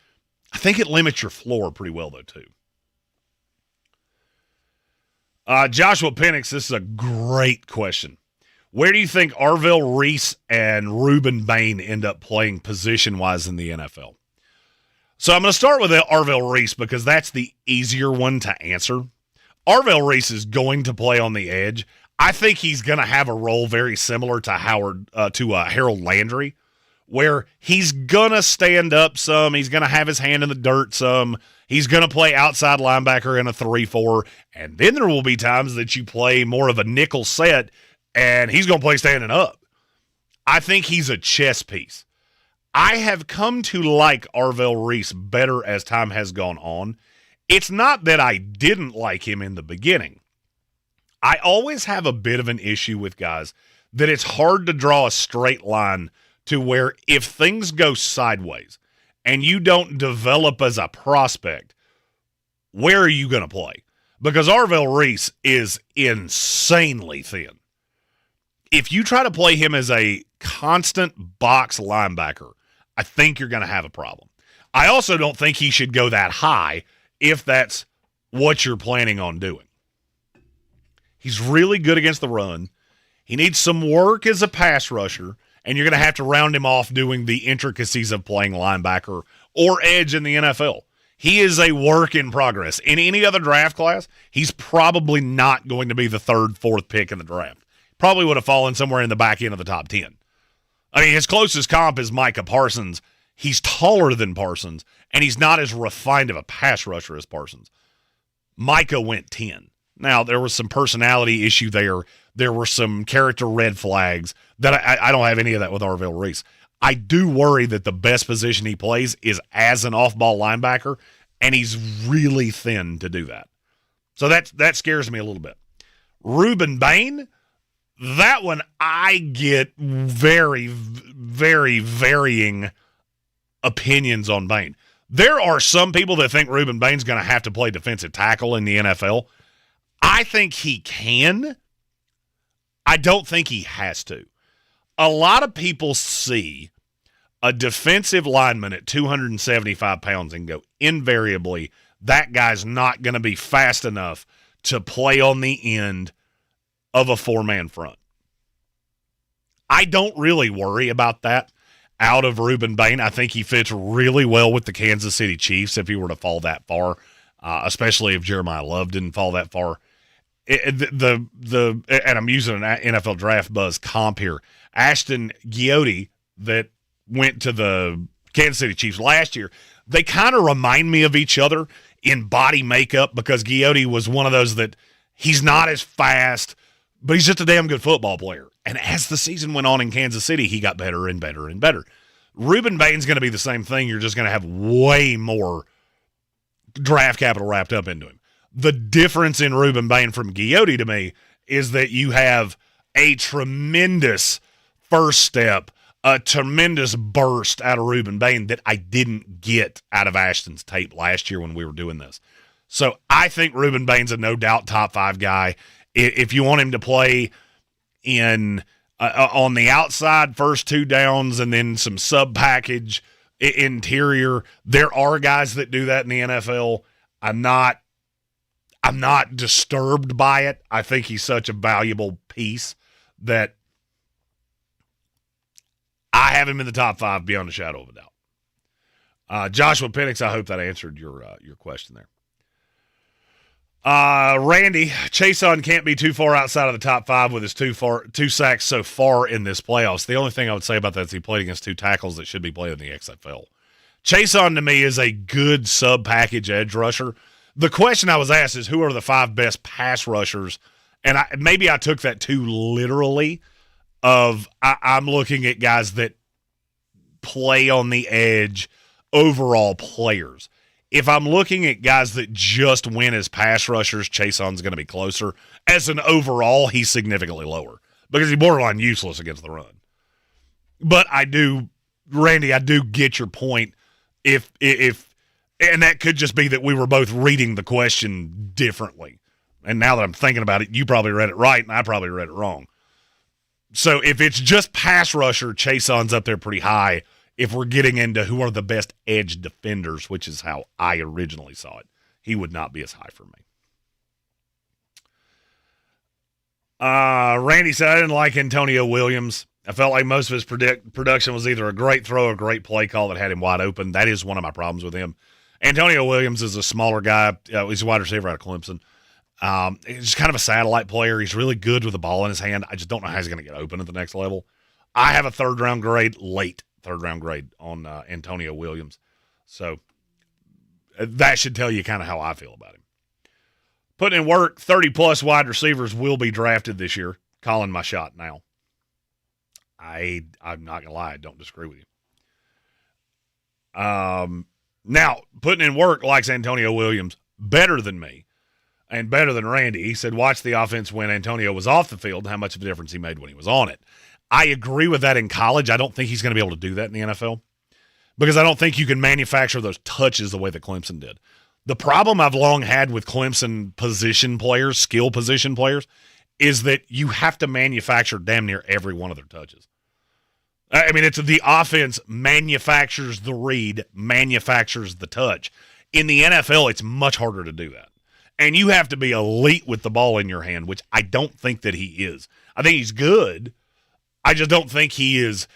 I think it limits your floor pretty well, though, too. Joshua Penix, this is a great question. Where do you think Arvell Reese and Reuben Bain end up playing position-wise in the NFL? So I'm going to start with Arvell Reese because that's the easier one to answer. Arvell Reese is going to play on the edge. I think he's going to have a role very similar to Harold Landry, where he's going to stand up some. He's going to have his hand in the dirt some. He's going to play outside linebacker in a 3-4. And then there will be times that you play more of a nickel set, and he's going to play standing up. I think he's a chess piece. I have come to like Arvell Reese better as time has gone on. It's not that I didn't like him in the beginning. I always have a bit of an issue with guys that it's hard to draw a straight line to where if things go sideways and you don't develop as a prospect, where are you going to play? Because Arvell Reese is insanely thin. If you try to play him as a constant box linebacker, I think you're going to have a problem. I also don't think he should go that high if that's what you're planning on doing. He's really good against the run. He needs some work as a pass rusher, and you're going to have to round him off doing the intricacies of playing linebacker or edge in the NFL. He is a work in progress. In any other draft class, he's probably not going to be the 3rd, 4th pick in the draft. Probably would have fallen somewhere in the back end of the top 10. I mean, his closest comp is Micah Parsons. He's taller than Parsons, and he's not as refined of a pass rusher as Parsons. Micah went 10. Now, there was some personality issue there. There were some character red flags that I don't have any of that with Arvell Reese. I do worry that the best position he plays is as an off-ball linebacker, and he's really thin to do that. So that scares me a little bit. Reuben Bain, that one I get very, very varying opinions on Bain. There are some people that think Reuben Bain's going to have to play defensive tackle in the NFL. I think he can. I don't think he has to. A lot of people see a defensive lineman at 275 pounds and go, invariably, that guy's not going to be fast enough to play on the end of a 4-man front. I don't really worry about that out of Reuben Bain. I think he fits really well with the Kansas City Chiefs if he were to fall that far, especially if Jeremiah Love didn't fall that far. And I'm using an NFL Draft Buzz comp here. Ashton Giotti that went to the Kansas City Chiefs last year, they kind of remind me of each other in body makeup because Giotti was one of those that he's not as fast, but he's just a damn good football player. And as the season went on in Kansas City, he got better and better and better. Reuben Bain's going to be the same thing. You're just going to have way more draft capital wrapped up into him. The difference in Reuben Bain from Giotti to me is that you have a tremendous first step, a tremendous burst out of Reuben Bain that I didn't get out of Ashton's tape last year when we were doing this. So I think Reuben Bain's a no-doubt top 5 guy. If you want him to play in on the outside, first 2 downs, and then some sub-package interior, there are guys that do that in the NFL. I'm not disturbed by it. I think he's such a valuable piece that I have him in the top 5 beyond a shadow of a doubt. Joshua Penix, I hope that answered your question there. Randy, Chason can't be too far outside of the top 5 with his 2 sacks so far in this playoffs. The only thing I would say about that is he played against 2 tackles that should be playing in the XFL. Chason, to me, is a good sub-package edge rusher. The question I was asked is who are the 5 best pass rushers? And maybe I took that too literally of I'm looking at guys that play on the edge, overall players. If I'm looking at guys that just win as pass rushers, Chason's going to be closer. As an overall, he's significantly lower because he's borderline useless against the run. But Randy, I do get your point. If and that could just be that we were both reading the question differently. And now that I'm thinking about it, you probably read it right and I probably read it wrong. So if it's just pass rusher, Chason's up there pretty high. if we're getting into who are the best edge defenders, which is how I originally saw it, he would not be as high for me. Randy said, I didn't like Antonio Williams. I felt like most of his production was either a great throw or a great play call that had him wide open. That is one of my problems with him. Antonio Williams is a smaller guy. He's a wide receiver out of Clemson. He's kind of a satellite player. He's really good with the ball in his hand. I just don't know how he's going to get open at the next level. I have a late third round grade on Antonio Williams. So that should tell you kind of how I feel about him. Putting in work, 30-plus wide receivers will be drafted this year. Calling my shot now. I'm not going to lie. I don't disagree with you. Now, putting in work likes Antonio Williams better than me and better than Randy. He said, watch the offense when Antonio was off the field, how much of a difference he made when he was on it. I agree with that in college. I don't think he's going to be able to do that in the NFL because I don't think you can manufacture those touches the way that Clemson did. The problem I've long had with Clemson position players, skill position players, is that you have to manufacture damn near every one of their touches. I mean, it's the offense manufactures the read, manufactures the touch. In the NFL, it's much harder to do that. And you have to be elite with the ball in your hand, which I don't think that he is. I think he's good. I just don't think he is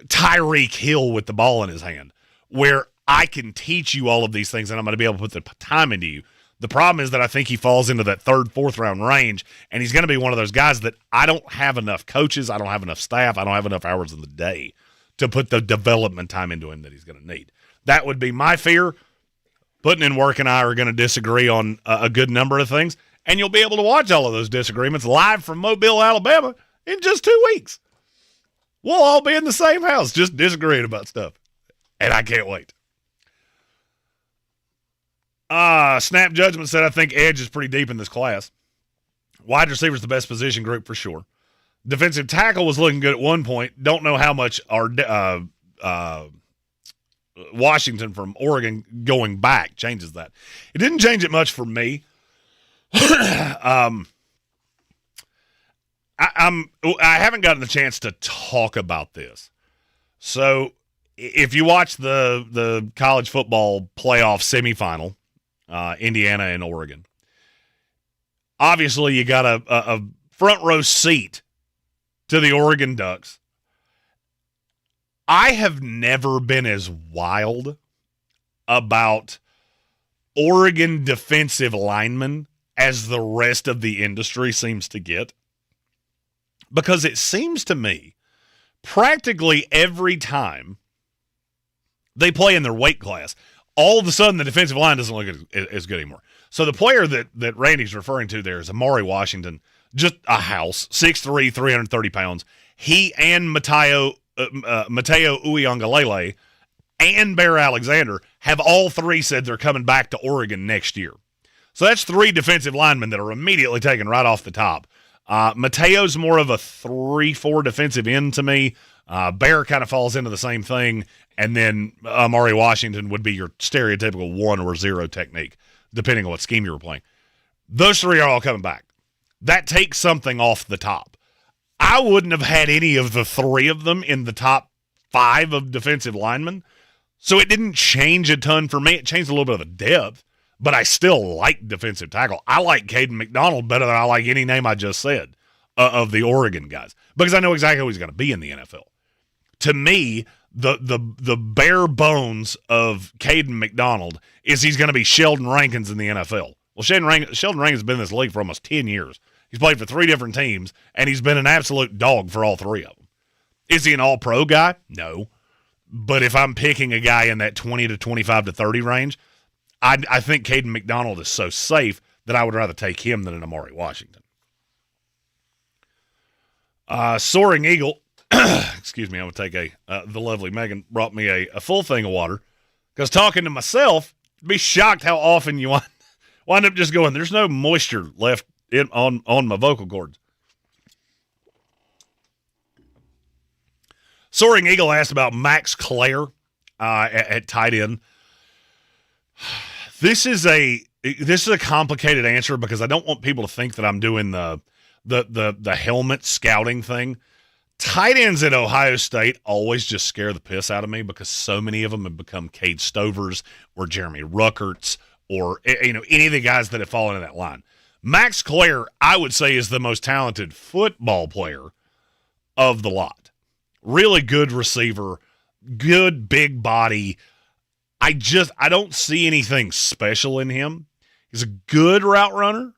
Tyreek Hill with the ball in his hand, where I can teach you all of these things and I'm going to be able to put the time into you. The problem is that I think he falls into that third, fourth round range, and he's going to be one of those guys that I don't have enough coaches, I don't have enough staff, I don't have enough hours in the day to put the development time into him that he's going to need. That would be my fear. Putting in work and I are going to disagree on a good number of things, and you'll be able to watch all of those disagreements live from Mobile, Alabama in just 2 weeks. We'll all be in the same house just disagreeing about stuff, and I can't wait. Snap Judgment said, I think edge is pretty deep in this class. Wide receiver is the best position group for sure. Defensive tackle was looking good at one point. Don't know how much our Washington from Oregon going back changes that. It didn't change it much for me. I haven't gotten the chance to talk about this. So if you watch the college football playoff semifinal, Indiana and Oregon, obviously you got a front row seat to the Oregon Ducks. I have never been as wild about Oregon defensive linemen as the rest of the industry seems to get, because it seems to me practically every time they play in their weight class, all of a sudden the defensive line doesn't look as good anymore. So the player that Randy's referring to there is Amari Washington, just a house, 6'3", 330 pounds. He and Mateo Uiagalelei and Bear Alexander have all three said they're coming back to Oregon next year. So that's 3 defensive linemen that are immediately taken right off the top. Mateo's more of a 3-4 defensive end to me. Bear kind of falls into the same thing. And then Amari Washington would be your stereotypical 1 or 0 technique, depending on what scheme you were playing. Those 3 are all coming back. That takes something off the top. I wouldn't have had any of the 3 of them in the top 5 of defensive linemen. So it didn't change a ton for me. It changed a little bit of the depth, but I still like defensive tackle. I like Caden McDonald better than I like any name I just said of the Oregon guys, because I know exactly who he's going to be in the NFL. To me, the bare bones of Caden McDonald is he's going to be Sheldon Rankins in the NFL. Well, Sheldon Rankins has been in this league for almost 10 years. He's played for 3 different teams, and he's been an absolute dog for all 3 of them. Is he an all-pro guy? No. But if I'm picking a guy in that 20 to 25 to 30 range, I think Caden McDonald is so safe that I would rather take him than an Amari Washington. Soaring Eagle, excuse me, I'm going to take the lovely Megan brought me a full thing of water, because talking to myself, be shocked how often you wind up just going, there's no moisture left on my vocal cords. Soaring Eagle asked about Max Clare at tight end. This is a complicated answer, because I don't want people to think that I'm doing the helmet scouting thing. Tight ends at Ohio State always just scare the piss out of me because so many of them have become Cade Stovers or Jeremy Ruckerts or any of the guys that have fallen in that line. Max Clare, I would say, is the most talented football player of the lot. Really good receiver, good big body. I don't see anything special in him. He's a good route runner.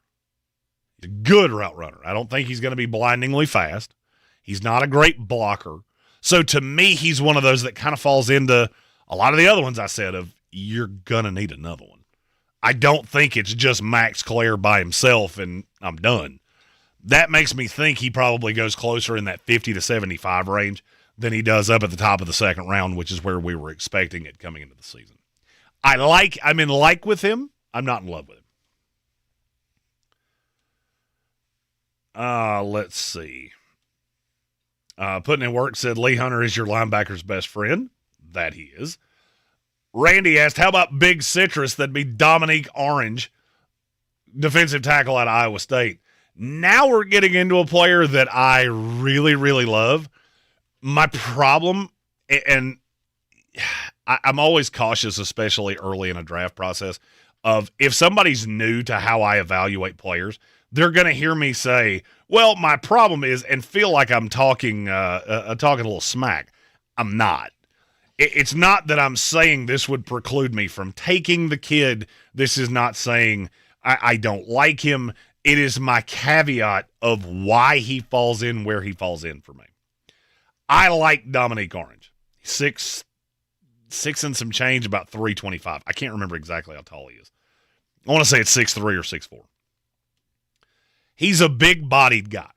I don't think he's going to be blindingly fast. He's not a great blocker. So to me, he's one of those that kind of falls into a lot of the other ones I said of you're going to need another one. I don't think it's just Max Clare by himself and I'm done. That makes me think he probably goes closer in that 50 to 75 range than he does up at the top of the second round, which is where we were expecting it coming into the season. I'm in like with him. I'm not in love with him. Let's see. Putting in work said Lee Hunter is your linebacker's best friend. That he is. Randy asked, how about Big Citrus? That'd be Dominique Orange, defensive tackle out of Iowa State. Now we're getting into a player that I really, really love. My problem, and I'm always cautious, especially early in a draft process, of if somebody's new to how I evaluate players, they're going to hear me say, well, my problem is, and feel like I'm talking a little smack. I'm not. It's not that I'm saying this would preclude me from taking the kid. This is not saying I don't like him. It is my caveat of why he falls in where he falls in for me. I like Dominique Orange. 6'6" and some change, about 325. I can't remember exactly how tall he is. I want to say it's 6'3" or 6'4". He's a big-bodied guy.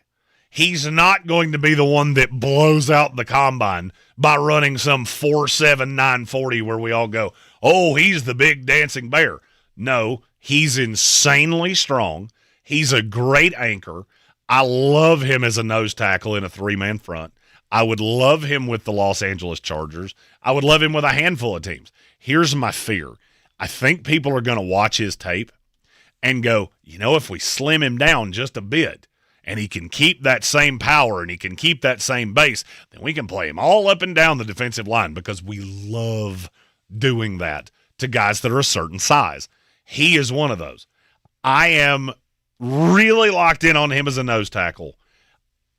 He's not going to be the one that blows out the combine by running some 4.7, 940 where we all go, oh, he's the big dancing bear. No, he's insanely strong. He's a great anchor. I love him as a nose tackle in a three-man front. I would love him with the Los Angeles Chargers. I would love him with a handful of teams. Here's my fear. I think people are going to watch his tape and go, if we slim him down just a bit and he can keep that same power and he can keep that same base, then we can play him all up and down the defensive line because we love doing that to guys that are a certain size. He is one of those. I am really locked in on him as a nose tackle.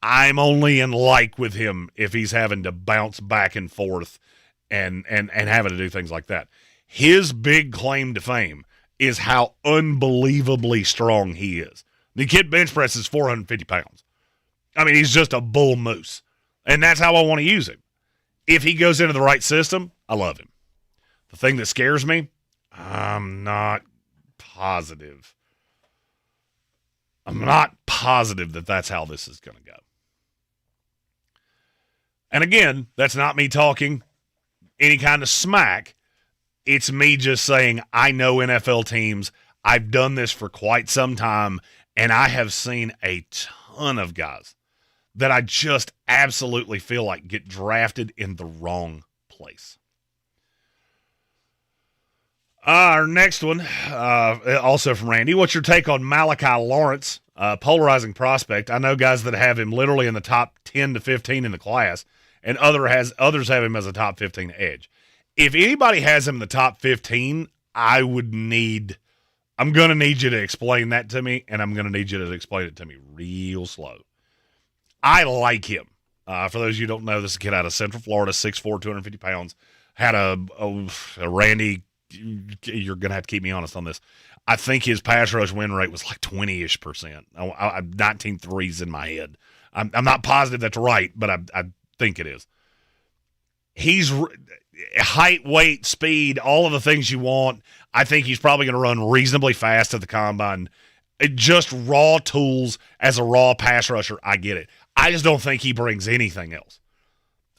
I'm only in like with him if he's having to bounce back and forth and having to do things like that. His big claim to fame is how unbelievably strong he is. The kid bench presses 450 pounds. I mean, he's just a bull moose. And that's how I want to use him. If he goes into the right system, I love him. The thing that scares me, I'm not positive. that that's how this is going to go. And again, that's not me talking any kind of smack. It's me just saying I know NFL teams. I've done this for quite some time, and I have seen a ton of guys that I just absolutely feel like get drafted in the wrong place. Our next one, also from Randy. What's your take on Malachi Lawrence, polarizing prospect? I know guys that have him literally in the top 10 to 15 in the class, and others have him as a top 15 edge. If anybody has him in the top 15, I'm going to need you to explain that to me, and I'm going to need you to explain it to me real slow. I like him. For those of you who don't know, this is a kid out of Central Florida, 6'4", 250 pounds. Had a Randy, you're going to have to keep me honest on this. I think his pass rush win rate was like 20-ish%. 19 threes in my head. I'm not positive that's right, but I think it is. He's height, weight, speed, all of the things you want. I think he's probably going to run reasonably fast at the combine. Just raw tools as a raw pass rusher, I get it. I just don't think he brings anything else.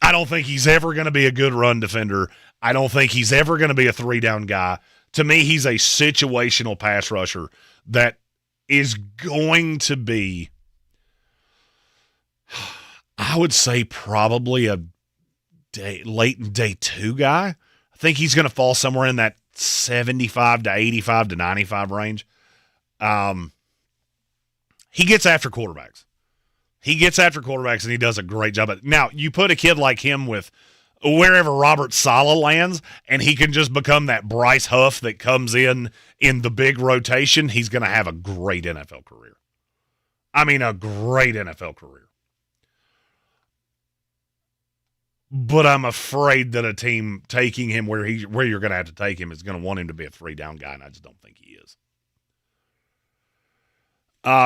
I don't think he's ever going to be a good run defender. I don't think he's ever going to be a three-down guy. To me, he's a situational pass rusher that is going to be, I would say, probably a late in day two guy. I think he's going to fall somewhere in that 75 to 85 to 95 range. He gets after quarterbacks. He gets after quarterbacks, and he does a great job. Now, you put a kid like him with wherever Robert Saleh lands, and he can just become that Bryce Huff that comes in the big rotation, he's going to have a great NFL career. I mean, a great NFL career. But I'm afraid that a team taking him where you're going to have to take him is going to want him to be a 3-down guy, and I just don't think he is.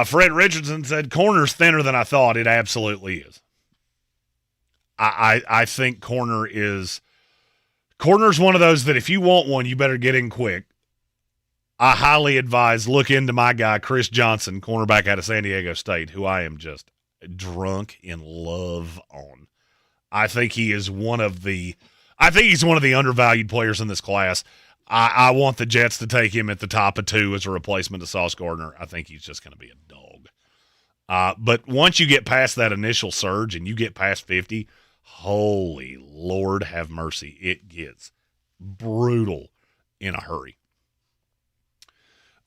Fred Richardson said, corner's thinner than I thought. It absolutely is. I think corner's one of those that if you want one, you better get in quick. I highly advise look into my guy, Chris Johnson, cornerback out of San Diego State, who I am just drunk in love on. I think he's one of the undervalued players in this class. I want the Jets to take him at the top of 2 as a replacement to Sauce Gardner. I think he's just going to be a dog. But once you get past that initial surge and you get past 50, holy Lord have mercy, it gets brutal in a hurry.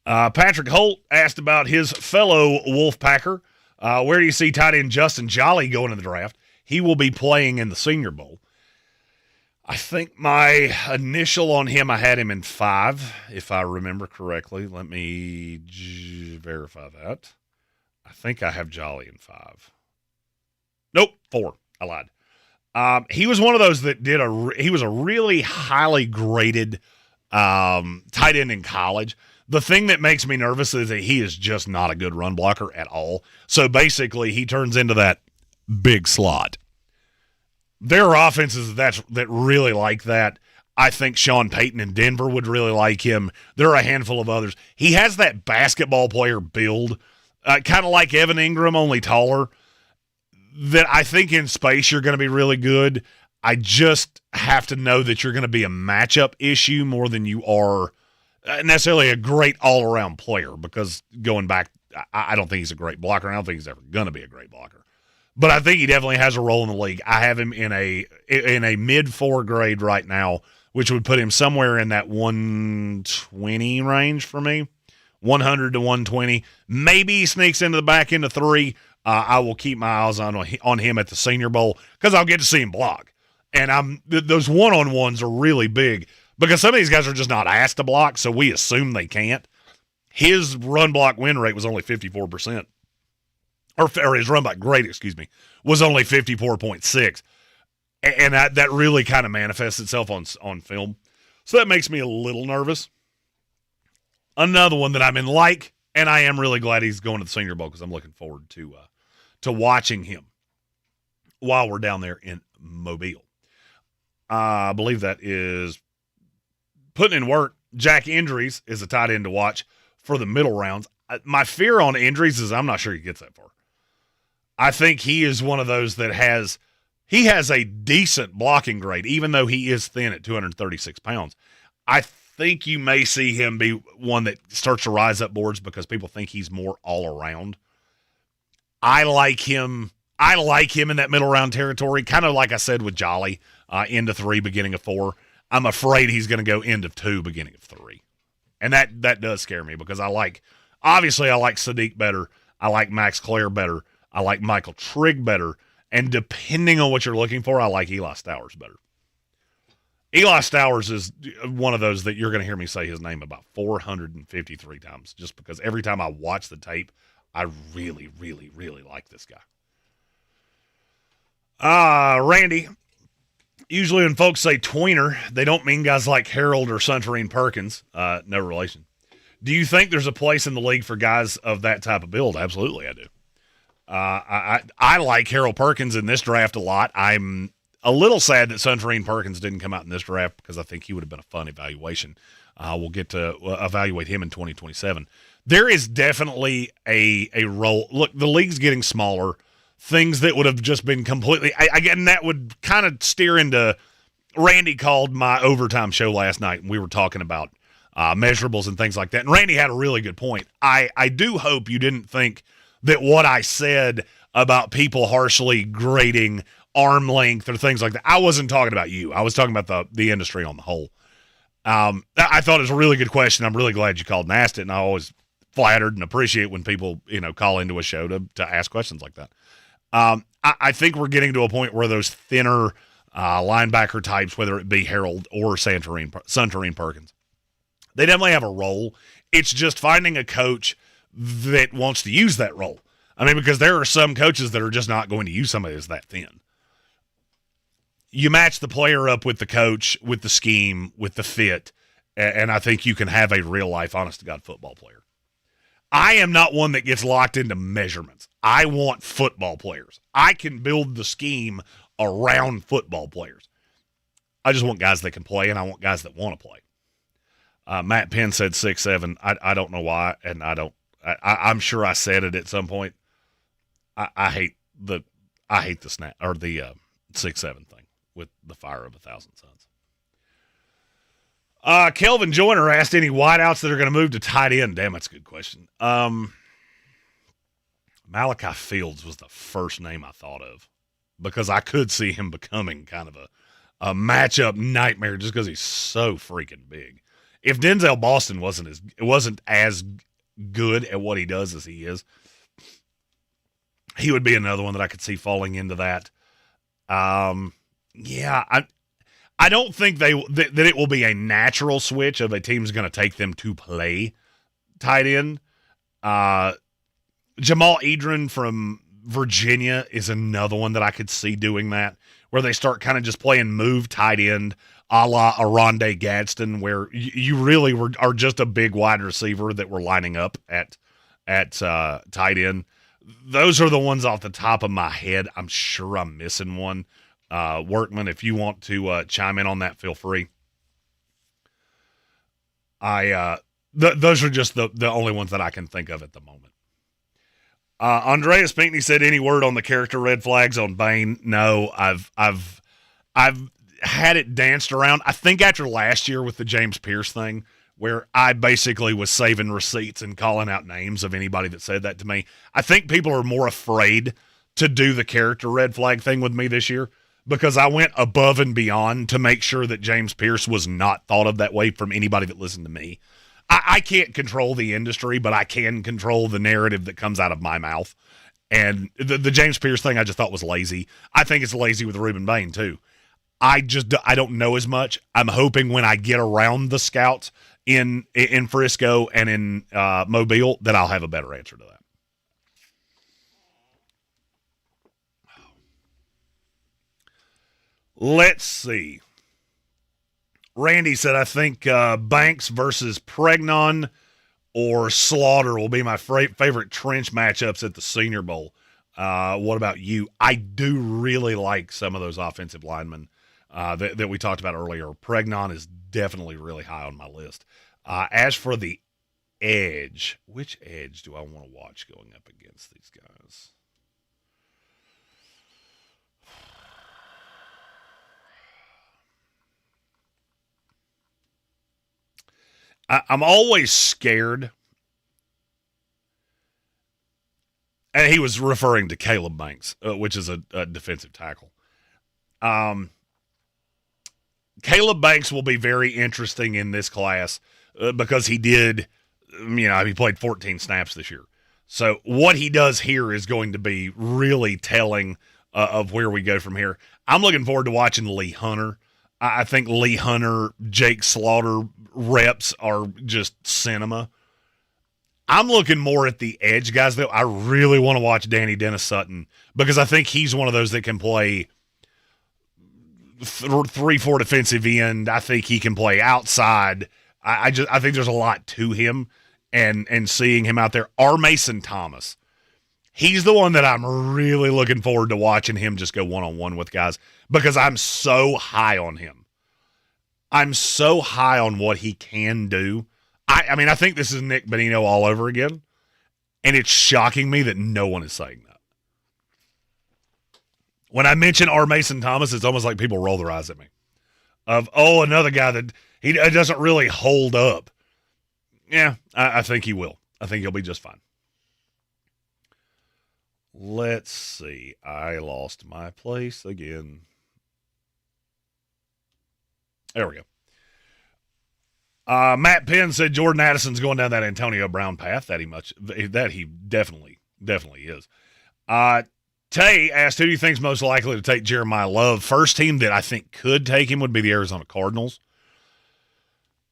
Patrick Holt asked about his fellow Wolfpacker. Where do you see tight end Justin Jolly going in the draft? He will be playing in the Senior Bowl. I think my initial on him, I had him in 5, if I remember correctly. Let me verify that. I think I have Jolly in 5. Nope, 4. I lied. He was one of those that he was a really highly graded tight end in college. The thing that makes me nervous is that he is just not a good run blocker at all. So basically, he turns into that big slot. There are offenses that really like that. I think Sean Payton in Denver would really like him. There are a handful of others. He has that basketball player build, kind of like Evan Ingram, only taller, that I think in space you're going to be really good. I just have to know that you're going to be a matchup issue more than you are necessarily a great all-around player, because going back, I don't think he's a great blocker. I don't think he's ever going to be a great blocker. But I think he definitely has a role in the league. I have him in a mid-4 grade right now, which would put him somewhere in that 120 range for me, 100 to 120. Maybe he sneaks into the back end of 3. I will keep my eyes on him at the Senior Bowl because I'll get to see him block. And those one-on-ones are really big because some of these guys are just not asked to block, so we assume they can't. His run-block win rate was only 54%. Or his run block grade, was only 54.6. And that really kind of manifests itself on film. So that makes me a little nervous. Another one that I'm in and I am really glad he's going to the Senior Bowl because I'm looking forward to watching him while we're down there in Mobile. I believe that is putting in work. Jack Indries is a tight end to watch for the middle rounds. My fear on Indries is I'm not sure he gets that far. I think he is one of those that has a decent blocking grade, even though he is thin at 236 pounds. I think you may see him be one that starts to rise up boards because people think he's more all around. I like him in that middle round territory, kind of like I said with Jolly, end of 3, beginning of 4. I'm afraid he's going to go end of 2, beginning of 3. And that does scare me because I like Sadiq better. I like Max Clare better. I like Michael Trigg better, and depending on what you're looking for, I like Eli Stowers better. Eli Stowers is one of those that you're going to hear me say his name about 453 times, just because every time I watch the tape, I really, really, really like this guy. Randy, usually when folks say tweener, they don't mean guys like Harold or Suntarine Perkins. No relation. Do you think there's a place in the league for guys of that type of build? Absolutely, I do. I like Harold Perkins in this draft a lot. I'm a little sad that Suntarine Perkins didn't come out in this draft because I think he would have been a fun evaluation. We'll get to evaluate him in 2027. There is definitely a role. Look, the league's getting smaller. Things that would have just been completely again, that would kind of steer into Randy called my overtime show last night, and we were talking about measurables and things like that. And Randy had a really good point. I do hope you didn't think that what I said about people harshly grading arm length or things like that, I wasn't talking about you. I was talking about the industry on the whole. I thought it was a really good question. I'm really glad you called and asked it, and I always flattered and appreciate when people call into a show to ask questions like that. I think we're getting to a point where those thinner linebacker types, whether it be Harold or Suntarine Perkins, they definitely have a role. It's just finding a coach that wants to use that role. I mean, because there are some coaches that are just not going to use somebody that's that thin. You match the player up with the coach, with the scheme, with the fit, and I think you can have a real-life, honest-to-God football player. I am not one that gets locked into measurements. I want football players. I can build the scheme around football players. I just want guys that can play, and I want guys that want to play. Matt Penn said 6'7". I don't know why, and I'm sure I said it at some point. I hate the snap or the 6'7" thing with the fire of 1,000 suns. Kelvin Joyner asked any wideouts that are going to move to tight end. Damn, that's a good question. Malachi Fields was the first name I thought of because I could see him becoming kind of a matchup nightmare just because he's so freaking big. If Denzel Boston wasn't as good at what he does as he is, he would be another one that I could see falling into that. Yeah, I don't think that it will be a natural switch of a team's going to take them to play tight end. Jamal Edrin from Virginia is another one that I could see doing that, where they start kind of just playing move tight end a la Aronde Gadsden, where you really are just a big wide receiver that we're lining up at tight end. Those are the ones off the top of my head. I'm sure I'm missing one. Workman, if you want to chime in on that, feel free. Those are just the only ones that I can think of at the moment. Andreas Pinckney said, any word on the character red flags on Bain? No, I've had it danced around. I think after last year with the James Pierce thing, where I basically was saving receipts and calling out names of anybody that said that to me. I think people are more afraid to do the character red flag thing with me this year because I went above and beyond to make sure that James Pierce was not thought of that way from anybody that listened to me. I can't control the industry, but I can control the narrative that comes out of my mouth. And the James Pierce thing I just thought was lazy. I think it's lazy with Reuben Bain too. I don't know as much. I'm hoping when I get around the scouts in Frisco and in Mobile that I'll have a better answer to that. Let's see. Randy said, I think Banks versus Pregnon or Slaughter will be my favorite trench matchups at the Senior Bowl. What about you? I do really like some of those offensive linemen that we talked about earlier. Pregnon is definitely really high on my list. As for the edge, which edge do I want to watch going up against these guys? I'm always scared. And he was referring to Caleb Banks, which is a defensive tackle. Caleb Banks will be very interesting in this class because he did, he played 14 snaps this year. So what he does here is going to be really telling of where we go from here. I'm looking forward to watching Lee Hunter. I think Lee Hunter, Jake Slaughter reps are just cinema. I'm looking more at the edge guys, though. I really want to watch Danny Dennis Sutton because I think he's one of those that can play 3-4 defensive end. I think he can play outside. I think there's a lot to him, and seeing him out there. R. Mason Thomas, he's the one that I'm really looking forward to watching him just go one-on-one with guys because I'm so high on him. I'm so high on what he can do. I think this is Nick Bonino all over again, and it's shocking me that no one is saying that. When I mention R. Mason Thomas, it's almost like people roll their eyes at me. Another guy that he doesn't really hold up. Yeah, I think he will. I think he'll be just fine. Let's see. I lost my place again. There we go. Matt Penn said Jordan Addison's going down that Antonio Brown path. That he definitely is. Tay asked, who do you think is most likely to take Jeremiah Love? First team that I think could take him would be the Arizona Cardinals.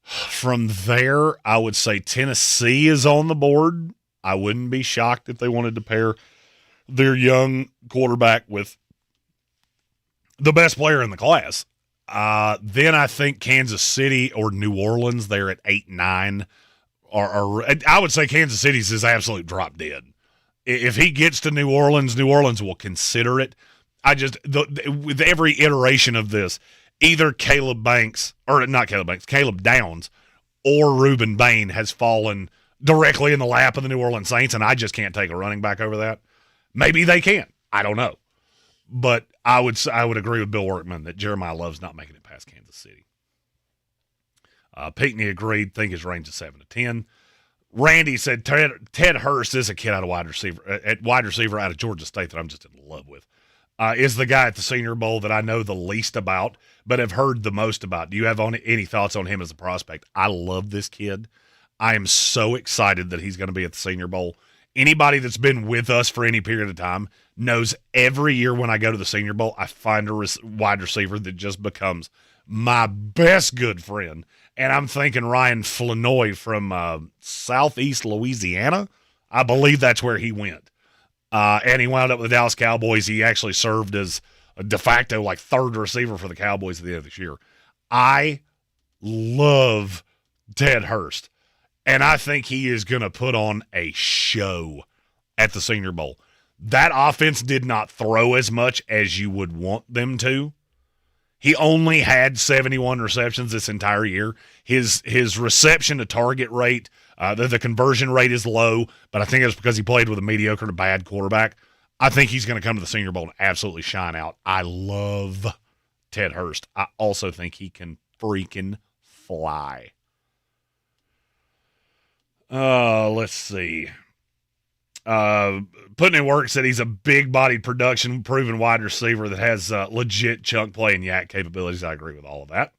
From there, I would say Tennessee is on the board. I wouldn't be shocked if they wanted to pair their young quarterback with the best player in the class. Then I think Kansas City or New Orleans, they're at 8-9. Or I would say Kansas City's his absolute drop dead. If he gets to New Orleans will consider it. With every iteration of this, either Caleb Downs or Reuben Bain has fallen directly in the lap of the New Orleans Saints, and I just can't take a running back over that. Maybe they can. I don't know. But I would agree with Bill Workman that Jeremiah Love's not making it past Kansas City. Pinckney agreed, think his range is 7 to 10. Randy said Ted Hurst is a kid out of wide receiver out of Georgia State that I'm just in love with. Is the guy at the Senior Bowl that I know the least about, but have heard the most about. Do you have any thoughts on him as a prospect? I love this kid. I am so excited that he's going to be at the Senior Bowl. Anybody that's been with us for any period of time knows every year when I go to the Senior Bowl, I find a wide receiver that just becomes my best good friend. And I'm thinking Ryan Flanoy from southeast Louisiana. I believe that's where he went. And he wound up with the Dallas Cowboys. He actually served as a de facto third receiver for the Cowboys at the end of this year. I love Ted Hurst. And I think he is going to put on a show at the Senior Bowl. That offense did not throw as much as you would want them to. He only had 71 receptions this entire year. His reception to target rate, the conversion rate is low, but I think it's because he played with a mediocre to bad quarterback. I think he's going to come to the Senior Bowl and absolutely shine out. I love Ted Hurst. I also think he can freaking fly. Let's see. Putting in work said he's a big-bodied, production-proven wide receiver that has legit chunk play and yak capabilities. I agree with all of that.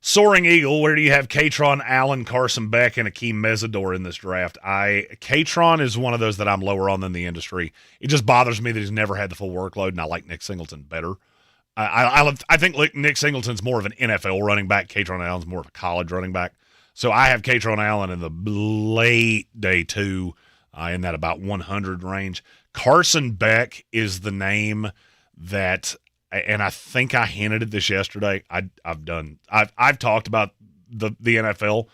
Soaring Eagle, where do you have Katron, Allen, Carson Beck, and Akeem Mesidor in this draft? Katron is one of those that I'm lower on than the industry. It just bothers me that he's never had the full workload, and I like Nick Singleton better. I think Nick Singleton's more of an NFL running back. Katron Allen's more of a college running back. So I have Katron Allen in the late day 2, in that about 100 range. Carson Beck is the name that, and I think I hinted at this yesterday. I've talked about the NFL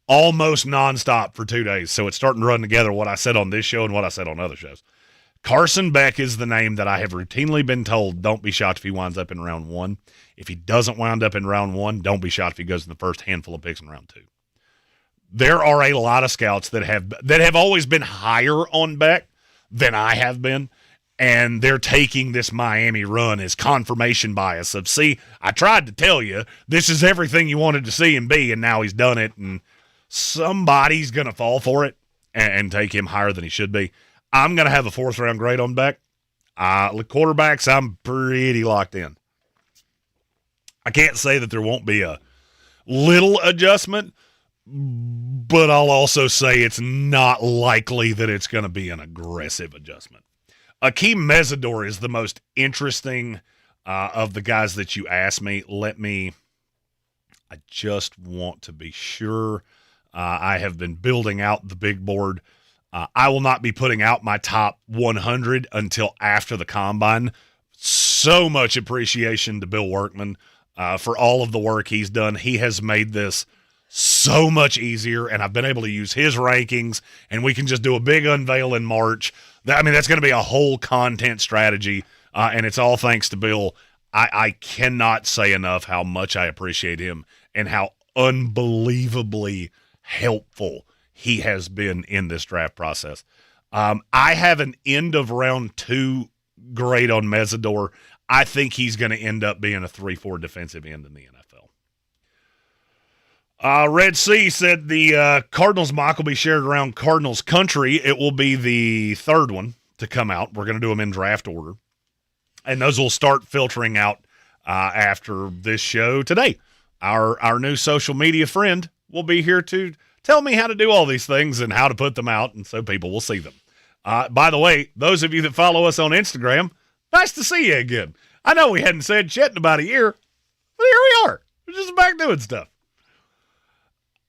almost nonstop for 2 days, so it's starting to run together what I said on this show and what I said on other shows. Carson Beck is the name that I have routinely been told, don't be shocked if he winds up in round 1. If he doesn't wind up in round 1, don't be shocked if he goes in the first handful of picks in round 2. There are a lot of scouts that have always been higher on Beck than I have been, and they're taking this Miami run as confirmation bias of, see, I tried to tell you, this is everything you wanted to see him be, and now he's done it, and somebody's going to fall for it and take him higher than he should be. I'm going to have a 4th-round grade on Beck. Quarterbacks, I'm pretty locked in. I can't say that there won't be a little adjustment, but I'll also say it's not likely that it's going to be an aggressive adjustment. Akeem Mesidor is the most interesting of the guys that you asked me. I just want to be sure. I have been building out the big board. I will not be putting out my top 100 until after the Combine. So much appreciation to Bill Workman for all of the work he's done. He has made this so much easier, and I've been able to use his rankings, and we can just do a big unveil in March. That's going to be a whole content strategy, and it's all thanks to Bill. I cannot say enough how much I appreciate him and how unbelievably helpful he has been in this draft process. I have an end of round 2 grade on Mesidor. I think he's going to end up being a 3-4 defensive end in the NFL. Red Sea said the Cardinals mock will be shared around Cardinals country. It will be the 3rd one to come out. We're going to do them in draft order. And those will start filtering out after this show today. Our new social media friend will be here to tell me how to do all these things and how to put them out, and so people will see them. By the way, those of you that follow us on Instagram, nice to see you again. I know we hadn't said shit in about a year, but here we are. We're just back doing stuff.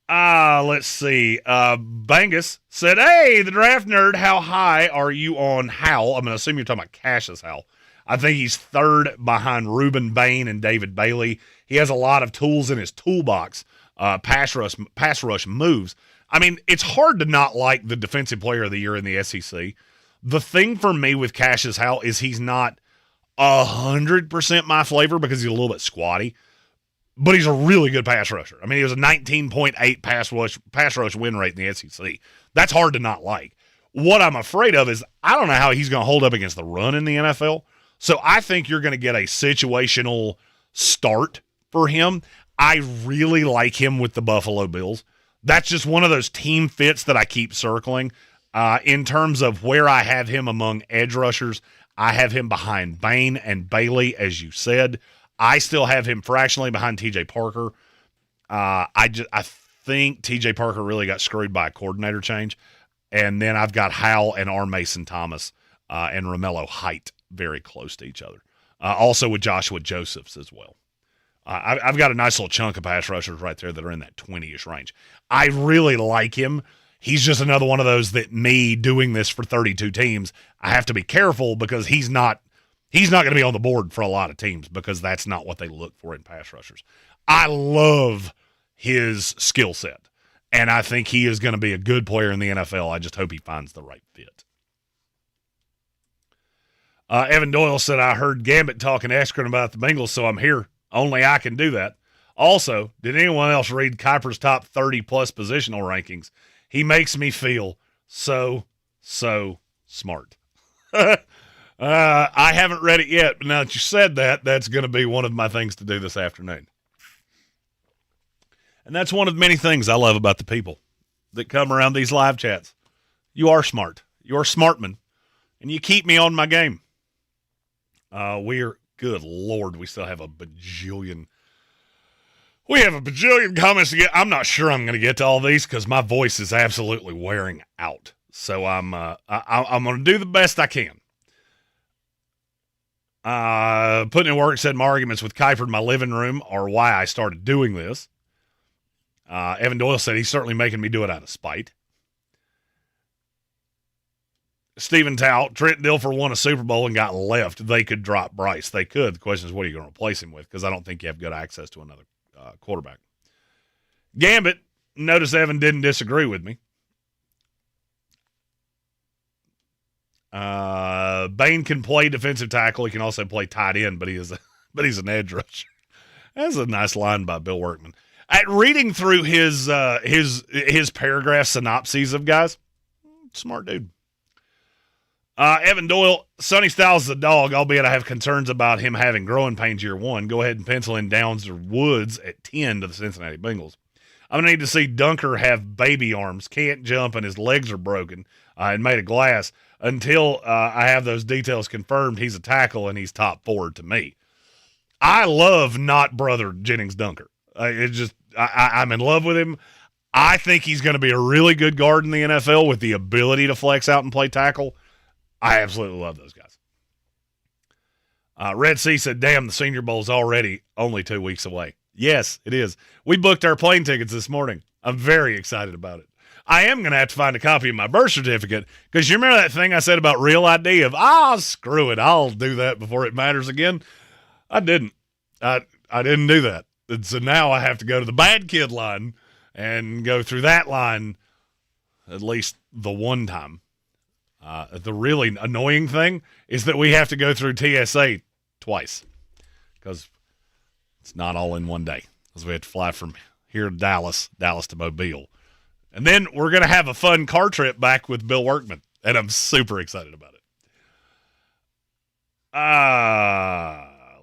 Let's see. Bangus said, hey, the draft nerd, how high are you on Howell? I'm going to assume you're talking about Cassius Howell. I think he's third behind Reuben Bain and David Bailey. He has a lot of tools in his toolbox, pass rush moves. I mean, it's hard to not like the defensive player of the year in the SEC. The thing for me with Cassius Howell is he's not 100% my flavor because he's a little bit squatty, but he's a really good pass rusher. I mean, he was a 19.8 pass rush win rate in the SEC. That's hard to not like. What I'm afraid of is I don't know how he's going to hold up against the run in the NFL. So I think you're going to get a situational start for him. I really like him with the Buffalo Bills. That's just one of those team fits that I keep circling. In terms of where I have him among edge rushers, I have him behind Bain and Bailey, as you said. I still have him fractionally behind T.J. Parker. I think T.J. Parker really got screwed by a coordinator change. And then I've got Howell and R. Mason Thomas and Romello Height very close to each other. Also with Joshua Josephs as well. I've got a nice little chunk of pass rushers right there that are in that 20-ish range. I really like him. He's just another one of those that me doing this for 32 teams, I have to be careful because he's not going to be on the board for a lot of teams because that's not what they look for in pass rushers. I love his skill set, and I think he is going to be a good player in the NFL. I just hope he finds the right fit. Evan Doyle said, I heard Gambit talking Askren about the Bengals, so I'm here. Only I can do that. Also, did anyone else read Kuiper's top 30-plus positional rankings? He makes me feel so smart. I haven't read it yet, but now that you said that, that's going to be one of my things to do this afternoon. And that's one of many things I love about the people that come around these live chats. You are smart. You're a smartman, and you keep me on my game. Good Lord, we still have a bajillion. We have a bajillion comments to get. I'm not sure I'm going to get to all these because my voice is absolutely wearing out. So I'm going to do the best I can. Putting in work said my arguments with Kuiper in my living room are why I started doing this. Evan Doyle said he's certainly making me do it out of spite. Stephen Tao, Trent Dilfer won a Super Bowl and got left. They could drop Bryce. They could. The question is, what are you going to replace him with? Because I don't think you have good access to another quarterback. Gambit, notice Evan didn't disagree with me. Bain can play defensive tackle. He can also play tight end, but he's an edge rusher. That's a nice line by Bill Workman. At reading through his paragraph synopses of guys, smart dude. Evan Doyle, Sonny Styles is a dog, albeit I have concerns about him having growing pains year one. Go ahead and pencil in Downs or Woods at 10 to the Cincinnati Bengals. I'm going to need to see Dunker have baby arms, can't jump, and his legs are broken and made of glass. Until I have those details confirmed, he's a tackle and he's top 4 to me. I love not brother Jennings Dunker. I'm in love with him. I think he's going to be a really good guard in the NFL with the ability to flex out and play tackle. I absolutely love those guys. Red Sea said, damn, the Senior Bowl is already only 2 weeks away. Yes, it is. We booked our plane tickets this morning. I'm very excited about it. I am going to have to find a copy of my birth certificate because you remember that thing I said about Real ID of, screw it, I'll do that before it matters again? I didn't. I didn't do that. And so now I have to go to the bad kid line and go through that line at least the one time. The really annoying thing is that we have to go through TSA twice because it's not all in one day. Because we have to fly from here to Dallas to Mobile. And then we're going to have a fun car trip back with Bill Workman, and I'm super excited about it.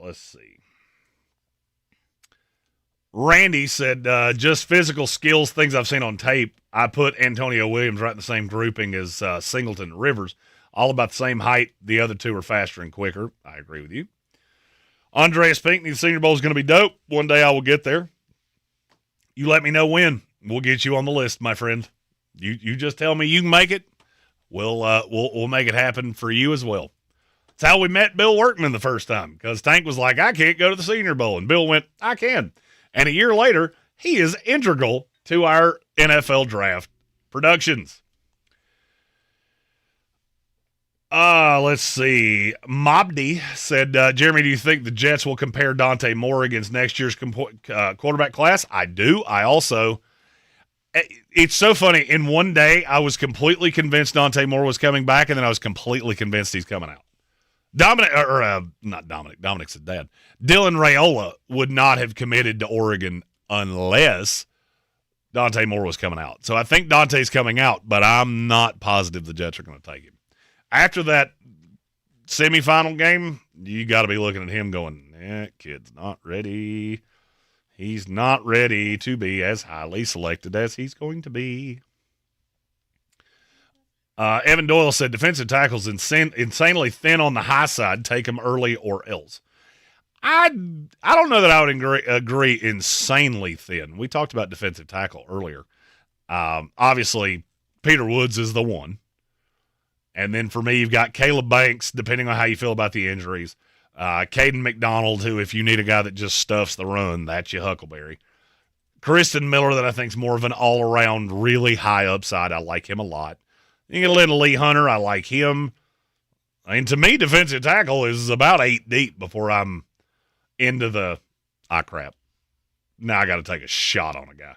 Let's see. Randy said, just physical skills, things I've seen on tape. I put Antonio Williams right in the same grouping as Singleton and Rivers. All about the same height. The other two are faster and quicker. I agree with you. Andreas Pinckney, the Senior Bowl is going to be dope. One day I will get there. You let me know when. We'll get you on the list, my friend. You just tell me you can make it. we'll make it happen for you as well. That's how we met Bill Workman the first time, because Tank was like, I can't go to the Senior Bowl. And Bill went, I can. And a year later, he is integral to our NFL draft productions. Let's see. Mobdy said, Jeremy, do you think the Jets will compare Dante Moore against next year's quarterback class? I do. I also, it's so funny. In one day, I was completely convinced Dante Moore was coming back, and then I was completely convinced he's coming out. Dominic's his dad. Dylan Raiola would not have committed to Oregon unless Dante Moore was coming out. So I think Dante's coming out, but I'm not positive the Jets are going to take him. After that semifinal game, you got to be looking at him going, that kid's not ready. He's not ready to be as highly selected as he's going to be. Evan Doyle said defensive tackles insanely thin on the high side. Take them early or else. I don't know that I would agree insanely thin. We talked about defensive tackle earlier. Obviously, Peter Woods is the one. And then for me, you've got Caleb Banks, depending on how you feel about the injuries. Caden McDonald, who if you need a guy that just stuffs the run, that's your Huckleberry. Kristen Miller, that I think is more of an all-around, really high upside. I like him a lot. You get a little Lee Hunter. I like him. I mean, to me, defensive tackle is about 8 deep before I'm into the, crap. Now I got to take a shot on a guy.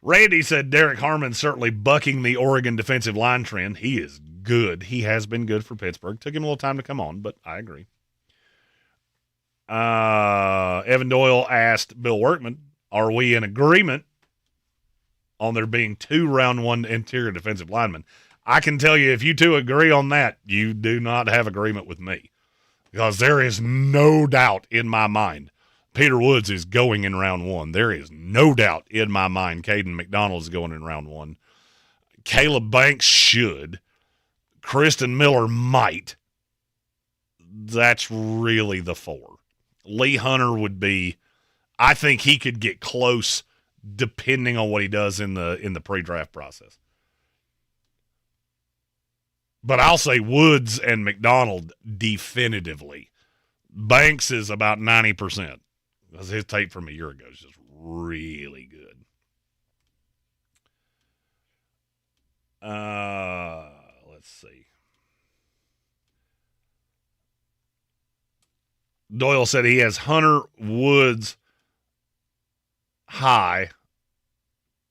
Randy said Derek Harmon certainly bucking the Oregon defensive line trend. He is good. He has been good for Pittsburgh. Took him a little time to come on, but I agree. Evan Doyle asked Bill Workman, are we in agreement on there being 2 round 1 interior defensive linemen? I can tell you, if you two agree on that, you do not have agreement with me, because there is no doubt in my mind Peter Woods is going in round 1. There is no doubt in my mind Caden McDonald is going in round 1. Caleb Banks should. Kristen Miller might. That's really the 4. Lee Hunter would be, I think he could get close depending on what he does in the pre-draft process. But I'll say Woods and McDonald definitively. Banks is about 90%. Because his tape from a year ago is just really good. Let's see. Doyle said he has Hunter, Woods high.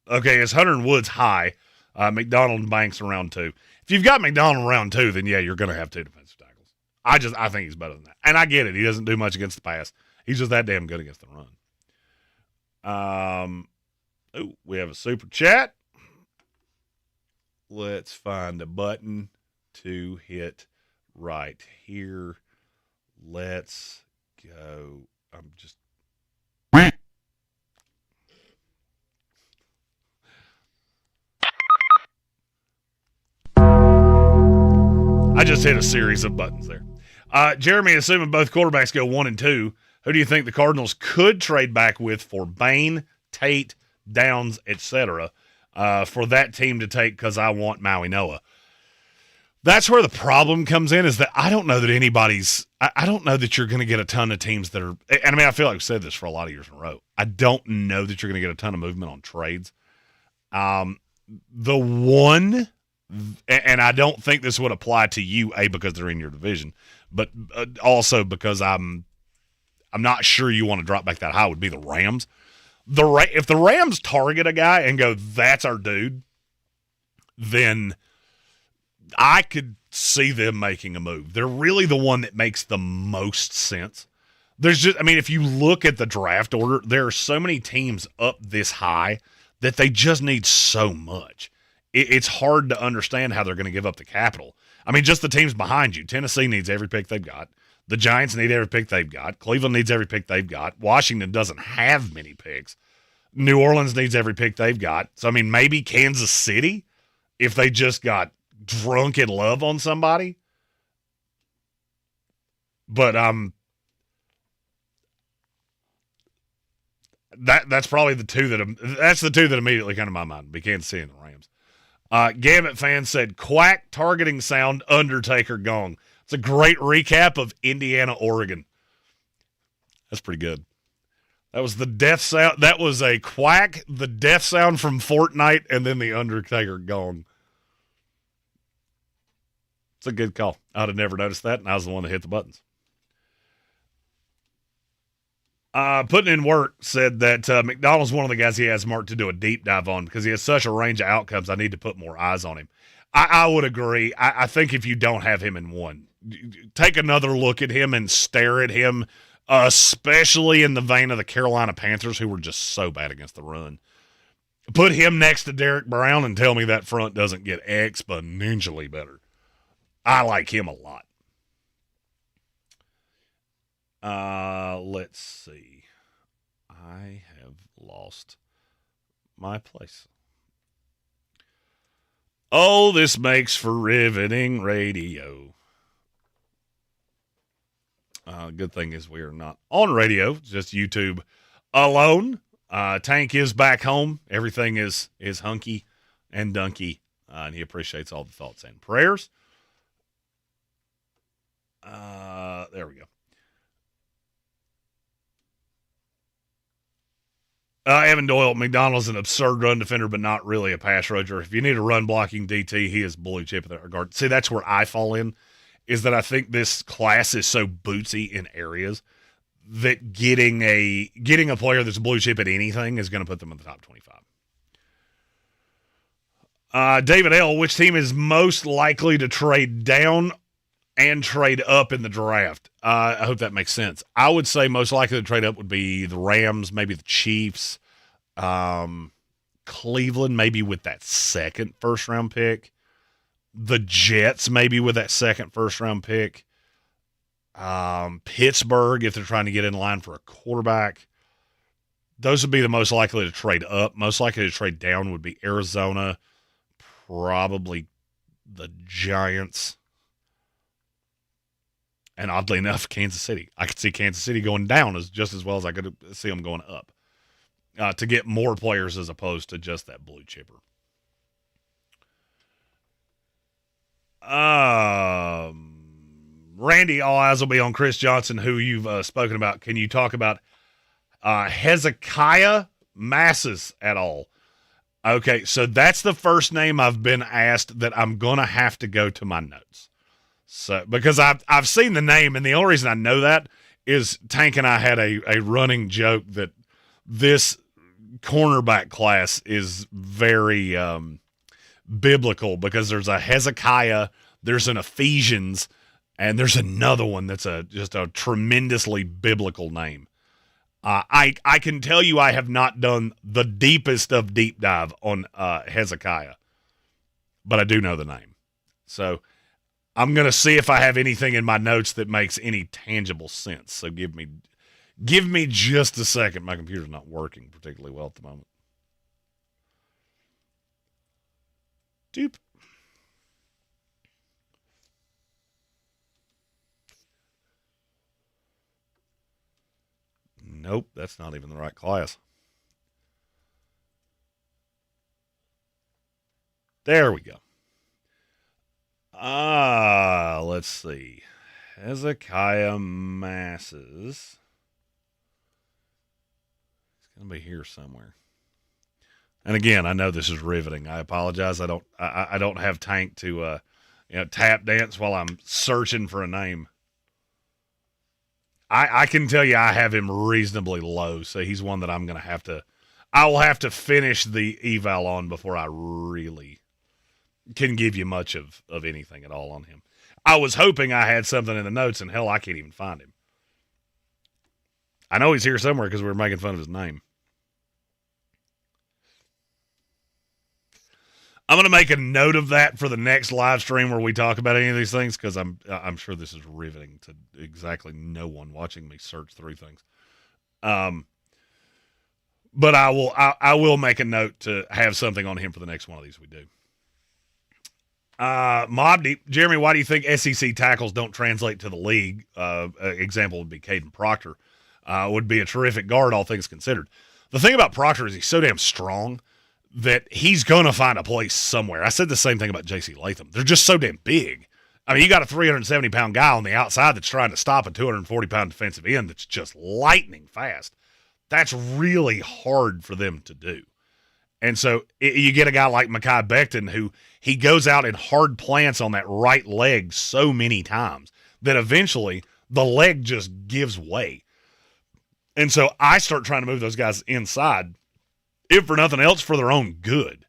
Okay, it's Hunter and Woods high. McDonald and Banks in round 2. If you've got McDonald in round 2, then yeah, you're going to have 2 defensive tackles. I think he's better than that. And I get it. He doesn't do much against the pass. He's just that damn good against the run. We have a super chat. Let's find a button to hit right here. Let's go. I'm just. I just hit a series of buttons there. Jeremy, assuming both quarterbacks go 1 and 2, who do you think the Cardinals could trade back with for Bain, Tate, Downs, etc., for that team to take because I want Maui Noah? That's where the problem comes in, is that I don't know that anybody's – I don't know that you're going to get a ton of teams that are – and I mean, I feel like I've said this for a lot of years in a row. I don't know that you're going to get a ton of movement on trades. The one – and I don't think this would apply to you, A, because they're in your division, but also because I'm not sure you want to drop back that high, would be the Rams. If the Rams target a guy and go, that's our dude, then I could see them making a move. They're really the one that makes the most sense. If you look at the draft order, there are so many teams up this high that they just need so much. It's hard to understand how they're going to give up the capital. I mean, just the teams behind you. Tennessee needs every pick they've got. The Giants need every pick they've got. Cleveland needs every pick they've got. Washington doesn't have many picks. New Orleans needs every pick they've got. So, I mean, maybe Kansas City, if they just got drunk in love on somebody. But that's probably the two that immediately come to my mind, be Kansas City and the Rams. Gambit fan said, quack, targeting sound, Undertaker gong. It's a great recap of Indiana, Oregon. That's pretty good. That was the death sound. That was a quack, the death sound from Fortnite, and then the Undertaker gong. It's a good call. I would have never noticed that, and I was the one that hit the buttons. Putting in work said that McDonald's one of the guys he has marked to do a deep dive on because he has such a range of outcomes. I need to put more eyes on him. I would agree. I think if you don't have him in one, take another look at him and stare at him, especially in the vein of the Carolina Panthers, who were just so bad against the run. Put him next to Derek Brown and tell me that front doesn't get exponentially better. I like him a lot. Let's see. I have lost my place. Oh, this makes for riveting radio. Good thing is we are not on radio, just YouTube alone. Tank is back home. Everything is hunky and dunky, and he appreciates all the thoughts and prayers. There we go. Evan Doyle, McDonald's an absurd run defender, but not really a pass rusher. If you need a run blocking DT, he is blue chip in that regard. See, that's where I fall in, is that I think this class is so bootsy in areas that getting a player that's blue chip at anything is going to put them in the top 25. David L., which team is most likely to trade down and trade up in the draft? I hope that makes sense. I would say most likely to trade up would be the Rams, maybe the Chiefs, Cleveland, maybe with that second first-round pick, the Jets, maybe with that second first-round pick, Pittsburgh, if they're trying to get in line for a quarterback. Those would be the most likely to trade up. Most likely to trade down would be Arizona, probably the Giants, and oddly enough, Kansas City. I could see Kansas City going down just as well as I could see them going up to get more players as opposed to just that blue chipper. Randy, all eyes will be on Chris Johnson, who you've spoken about. Can you talk about Hezekiah Masses at all? Okay, so that's the first name I've been asked that I'm going to have to go to my notes. So, because I've seen the name, and the only reason I know that is Tank and I had a running joke that this cornerback class is very biblical, because there's a Hezekiah, there's an Ephesians, and there's another one that's just a tremendously biblical name. I can tell you I have not done the deepest of deep dive on Hezekiah, but I do know the name. So I'm going to see if I have anything in my notes that makes any tangible sense. So give me just a second. My computer's not working particularly well at the moment. Doop. Nope, that's not even the right class. There we go. Let's see. Hezekiah Masses. It's going to be here somewhere. And again, I know this is riveting. I apologize. I don't have Tank to tap dance while I'm searching for a name. I can tell you I have him reasonably low, so he's one that I will have to finish the eval on before I really can give you much of anything at all on him. I was hoping I had something in the notes, and hell, I can't even find him. I know he's here somewhere because we were making fun of his name. I'm going to make a note of that for the next live stream where we talk about any of these things, because I'm sure this is riveting to exactly no one watching me search through things. But I will make a note to have something on him for the next one of these we do. Jeremy, why do you think SEC tackles don't translate to the league? Example would be Caden Proctor. Would be a terrific guard, all things considered. The thing about Proctor is he's so damn strong that he's going to find a place somewhere. I said the same thing about J.C. Latham. They're just so damn big. I mean, you got a 370-pound guy on the outside that's trying to stop a 240-pound defensive end that's just lightning fast. That's really hard for them to do. And so you get a guy like Mekhi Becton who he goes out in hard plants on that right leg so many times that eventually the leg just gives way. And so I start trying to move those guys inside, if for nothing else, for their own good.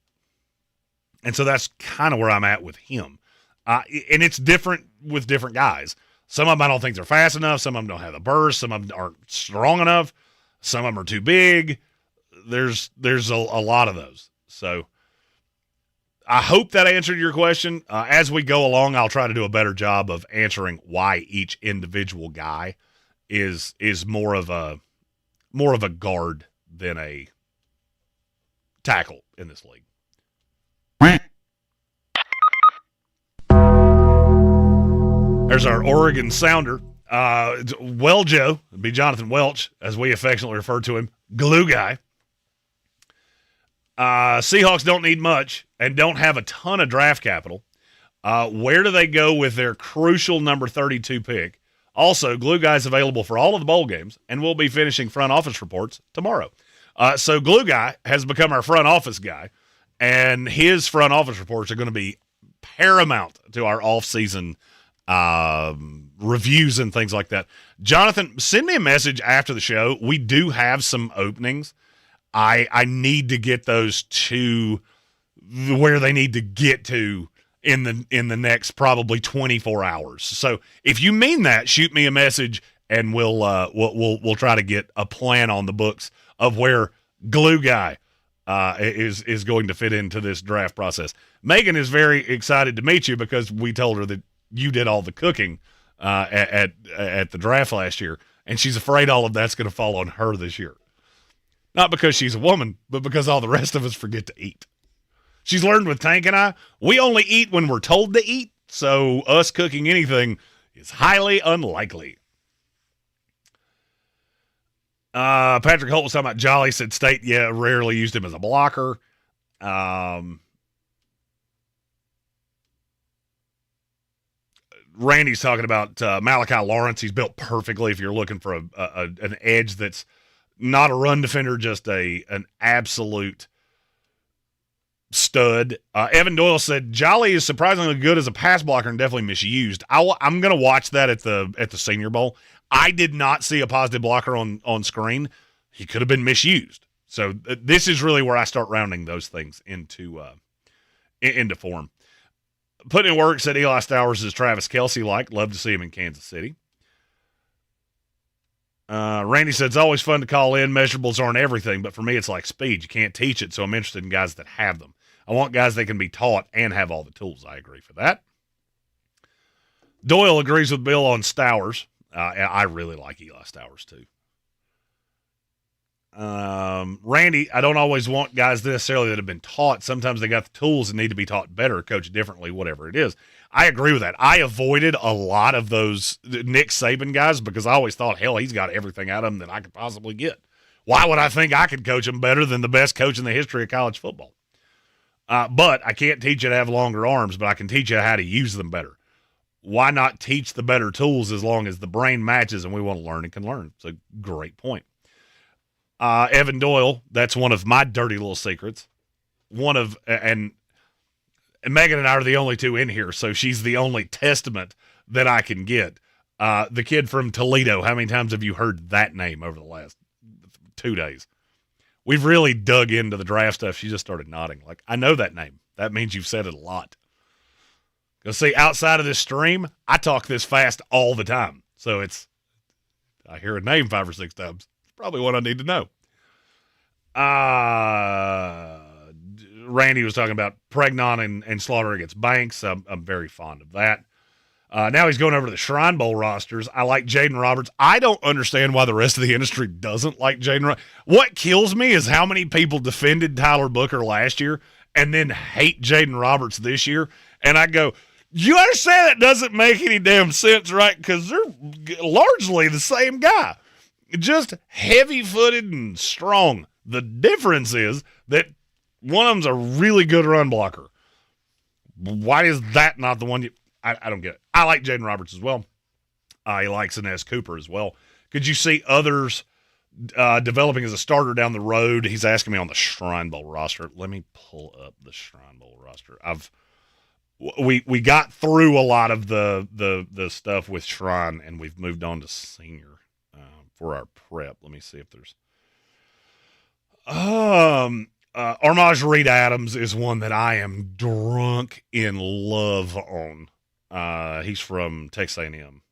And so that's kind of where I'm at with him. And it's different with different guys. Some of them I don't think they're fast enough. Some of them don't have the burst. Some of them aren't strong enough. Some of them are too big. There's a lot of those. So I hope that answered your question. As we go along, I'll try to do a better job of answering why each individual guy is more of a guard than a tackle in this league. There's our Oregon Sounder. Weljo, it'd be Jonathan Welch, as we affectionately refer to him, glue guy. Seahawks don't need much and don't have a ton of draft capital. Where do they go with their crucial number 32 pick? Also, Glue Guy's available for all of the bowl games, and we'll be finishing front office reports tomorrow. So Glue Guy has become our front office guy, and his front office reports are going to be paramount to our off-season reviews and things like that. Jonathan, send me a message after the show. We do have some openings. I need to get those to where they need to get to in the next probably 24 hours. So if you mean that, shoot me a message and we'll try to get a plan on the books of where Glue Guy is going to fit into this draft process. Megan is very excited to meet you because we told her that you did all the cooking at the draft last year, and she's afraid all of that's going to fall on her this year. Not because she's a woman, but because all the rest of us forget to eat. She's learned with Tank and I, we only eat when we're told to eat, so us cooking anything is highly unlikely. Patrick Holt was talking about Jolly, said State, rarely used him as a blocker. Randy's talking about Malachi Lawrence. He's built perfectly if you're looking for an edge that's not a run defender, just an absolute stud. Evan Doyle said Jolly is surprisingly good as a pass blocker and definitely misused. I'm going to watch that at the Senior Bowl. I did not see a positive blocker on screen. He could have been misused. So this is really where I start rounding those things into form. Putting in work, said Eli Stowers is Travis Kelce-like. Love to see him in Kansas City. Randy said it's always fun to call in. Measurables aren't everything, but for me it's like speed. You can't teach it, so I'm interested in guys that have them. I want guys that can be taught and have all the tools. I agree for that. Doyle agrees with Bill on Stowers. I really like Eli Stowers too. Randy, I don't always want guys necessarily that have been taught. Sometimes they got the tools and need to be taught better, coached differently, whatever it is. I agree with that. I avoided a lot of those Nick Saban guys because I always thought, hell, he's got everything out of him that I could possibly get. Why would I think I could coach him better than the best coach in the history of college football? But I can't teach you to have longer arms, but I can teach you how to use them better. Why not teach the better tools as long as the brain matches and we want to learn and can learn? It's a great point. Evan Doyle, that's one of my dirty little secrets. And Megan and I are the only two in here, so she's the only testament that I can get. The kid from Toledo, how many times have you heard that name over the last 2 days? We've really dug into the draft stuff. She just started nodding. Like, I know that name. That means you've said it a lot. Because, see, outside of this stream, I talk this fast all the time. So I hear a name 5 or 6 times. It's probably what I need to know. Randy was talking about Pregnon and Slaughter against Banks. I'm very fond of that. Now he's going over to the Shrine Bowl rosters. I like Jaden Roberts. I don't understand why the rest of the industry doesn't like Jaden Roberts. What kills me is how many people defended Tyler Booker last year and then hate Jaden Roberts this year. And I go, you understand that doesn't make any damn sense, right? Because they're largely the same guy. Just heavy-footed and strong. The difference is that One of them's a really good run blocker. Why is that not the one I don't get it. I like Jaden Roberts as well. He likes Inez Cooper as well. Could you see others developing as a starter down the road? He's asking me on the Shrine Bowl roster. Let me pull up the Shrine Bowl roster. We got through a lot of the stuff with Shrine, and we've moved on to senior for our prep. Let me see if there's Armaj Reed Adams is one that I am drunk in love on. He's from Texas A&M.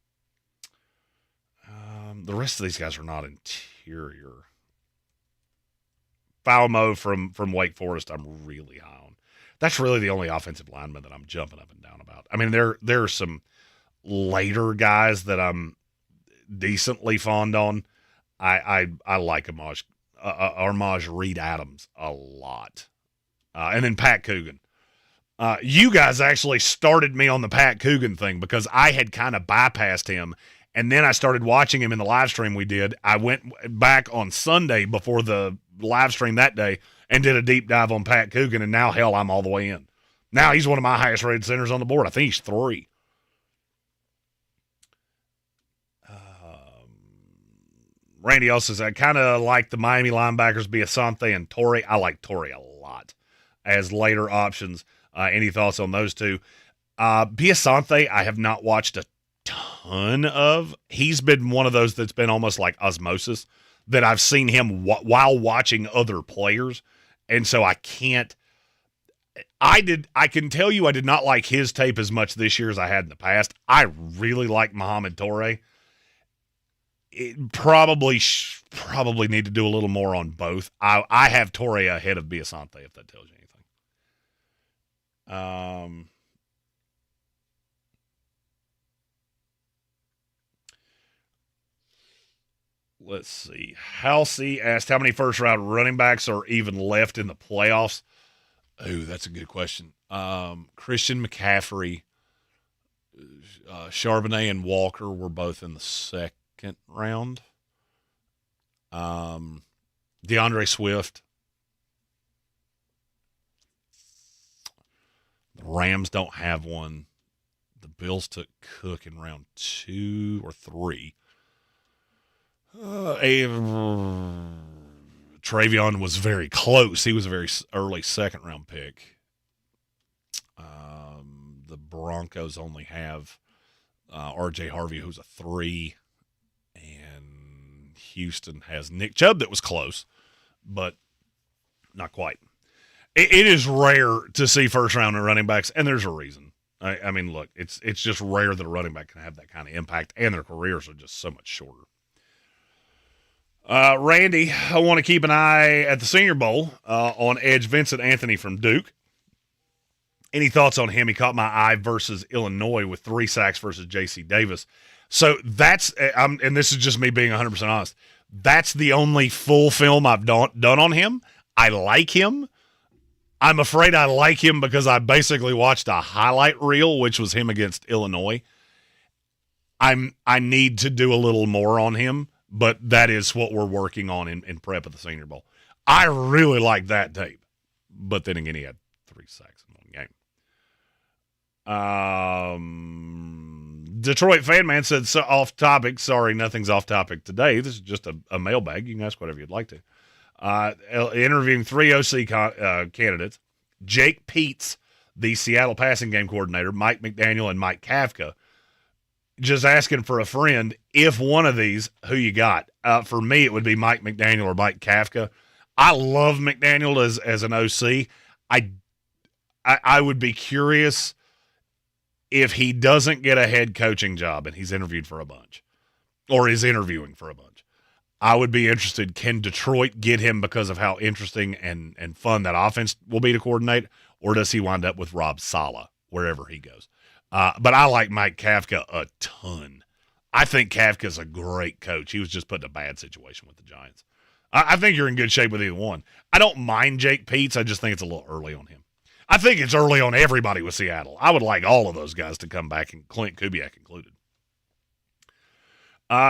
The rest of these guys are not interior. Falmo from Wake Forest, I'm really high on. That's really the only offensive lineman that I'm jumping up and down about. I mean, there are some later guys that I'm decently fond on. I like Armaj Reed Adams a lot. And then Pat Coogan. You guys actually started me on the Pat Coogan thing because I had kind of bypassed him, and then I started watching him in the live stream we did. I went back on Sunday before the live stream that day and did a deep dive on Pat Coogan, and now, hell, I'm all the way in. Now he's one of my highest-rated centers on the board. I think he's 3. Randy also says, I kind of like the Miami linebackers, Biasante and Torrey. I like Torrey a lot as later options. Any thoughts on those two? Biasante, I have not watched a ton of. He's been one of those that's been almost like osmosis, that I've seen him while watching other players, and so I can't. I can tell you I did not like his tape as much this year as I had in the past. I really like Muhammad Torrey. It probably need to do a little more on both. I have Torrey ahead of Biasante, if that tells you anything. Let's see. Halsey asked how many first-round running backs are even left in the playoffs. Oh, that's a good question. Christian McCaffrey, Charbonnet, and Walker were both in the second round. DeAndre Swift. The Rams don't have one. The Bills took Cook in round 2 or 3. Travion was very close. He was a very early second-round pick. The Broncos only have R.J. Harvey, who's a 3, and Houston has Nick Chubb that was close, but not quite. It is rare to see first-round running backs, and there's a reason. I mean, look, it's just rare that a running back can have that kind of impact, and their careers are just so much shorter. Randy, I want to keep an eye at the Senior Bowl on edge Vincent Anthony from Duke. Any thoughts on him? He caught my eye versus Illinois with 3 sacks versus J.C. Davis. So that's and this is just me being 100% honest, that's the only full film I've done on him. I like him. I'm afraid I like him because I basically watched a highlight reel, which was him against Illinois. I need to do a little more on him, but that is what we're working on in prep of the Senior Bowl. I really like that tape, but then again, he had 3 sacks in one game. Detroit Fan Man said, so off topic. Sorry, nothing's off topic today. This is just a mailbag. You can ask whatever you'd like to. Interviewing 3 OC candidates, Jake Peets, the Seattle passing game coordinator, Mike McDaniel, and Mike Kafka. Just asking for a friend, if one of these, who you got? For me, it would be Mike McDaniel or Mike Kafka. I love McDaniel as an OC. I would be curious if he doesn't get a head coaching job and he's interviewed for a bunch or is interviewing for a bunch. I would be interested, can Detroit get him because of how interesting and fun that offense will be to coordinate, or does he wind up with Rob Saleh wherever he goes? But I like Mike Kafka a ton. I think Kafka's a great coach. He was just put in a bad situation with the Giants. I think you're in good shape with either one. I don't mind Jake Peets. I just think it's a little early on him. I think it's early on everybody with Seattle. I would like all of those guys to come back, and Clint Kubiak included.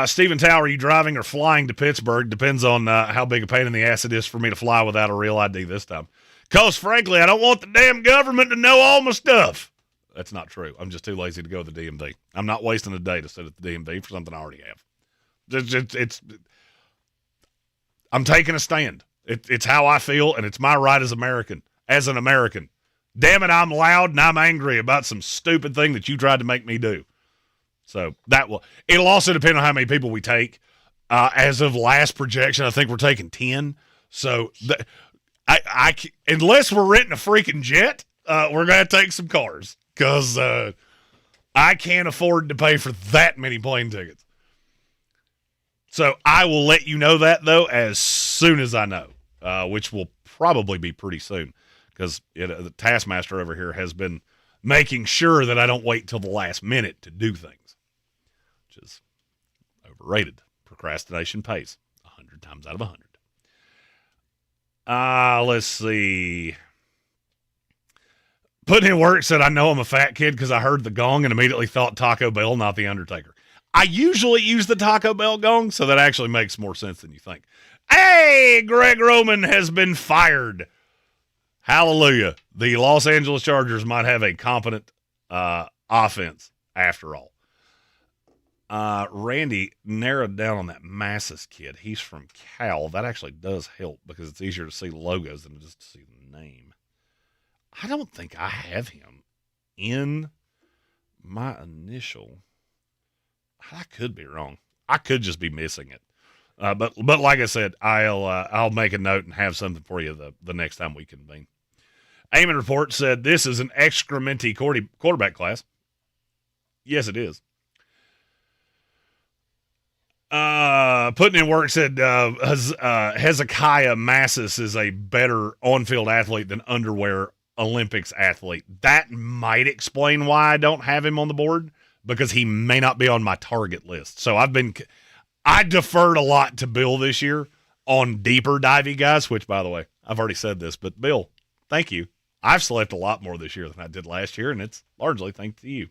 Stephen Tower, are you driving or flying to Pittsburgh? Depends on how big a pain in the ass it is for me to fly without a real ID this time. Because, frankly, I don't want the damn government to know all my stuff. That's not true. I'm just too lazy to go to the DMV. I'm not wasting a day to sit at the DMV for something I already have. I'm taking a stand. It's how I feel, and it's my right as an American. Damn it, I'm loud and I'm angry about some stupid thing that you tried to make me do. So it'll also depend on how many people we take. As of last projection, I think we're taking 10. So unless we're renting a freaking jet, we're going to take some cars because I can't afford to pay for that many plane tickets. So I will let you know that, though, as soon as I know, which will probably be pretty soon because the taskmaster over here has been making sure that I don't wait till the last minute to do things, which is overrated. Procrastination pays 100 times out of 100. Let's see. Putting in work said, I know I'm a fat kid because I heard the gong and immediately thought Taco Bell, not The Undertaker. I usually use the Taco Bell gong, so that actually makes more sense than you think. Hey, Greg Roman has been fired. Hallelujah. The Los Angeles Chargers might have a competent offense after all. Randy narrowed down on that Massis kid. He's from Cal. That actually does help because it's easier to see logos than just to see the name. I don't think I have him in my initial. I could be wrong. I could just be missing it. But like I said, I'll make a note and have something for you the next time we convene. Eamon Report said this is an excrementy quarterback class. Yes, it is. Putting in work said Hezekiah Massis is a better on-field athlete than underwear Olympics athlete. That might explain why I don't have him on the board because he may not be on my target list. So I deferred a lot to Bill this year on deeper divey guys, which, by the way, I've already said this, but Bill, thank you. I've slept a lot more this year than I did last year, and it's largely thanks to you.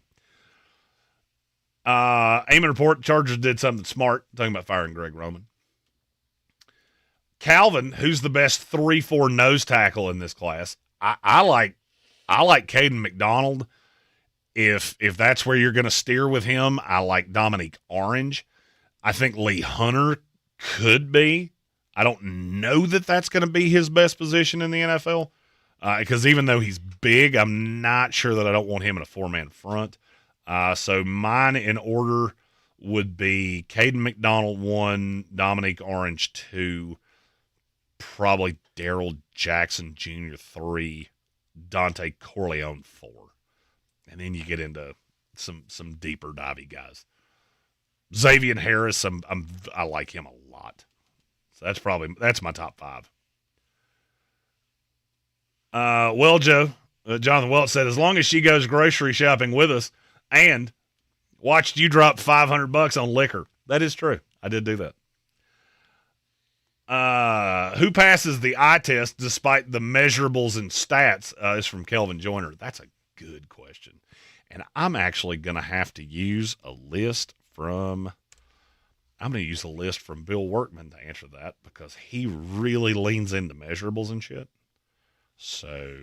Eamon Report, Chargers did something smart, talking about firing Greg Roman. Calvin, who's the best 3-4 nose tackle in this class, I like Caden McDonald. If that's where you're going to steer with him, I like Dominique Orange. I think Lee Hunter could be. I don't know that that's going to be his best position in the NFL because even though he's big, I'm not sure that I don't want him in a 4-man front. So mine in order would be Caden McDonald 1, Dominique Orange 2, probably Daryl Jackson Jr. 3, Dante Corleone 4. And then you get into some deeper divey guys. Xavier Harris, I like him a lot. So that's my top 5. Jonathan Welch said, as long as she goes grocery shopping with us and watched you drop $500 on liquor. That is true. I did do that. Who passes the eye test despite the measurables and stats is from Kelvin Joyner. That's a good question. And I'm actually going to have to use a list from Bill Workman to answer that because he really leans into measurables and shit. So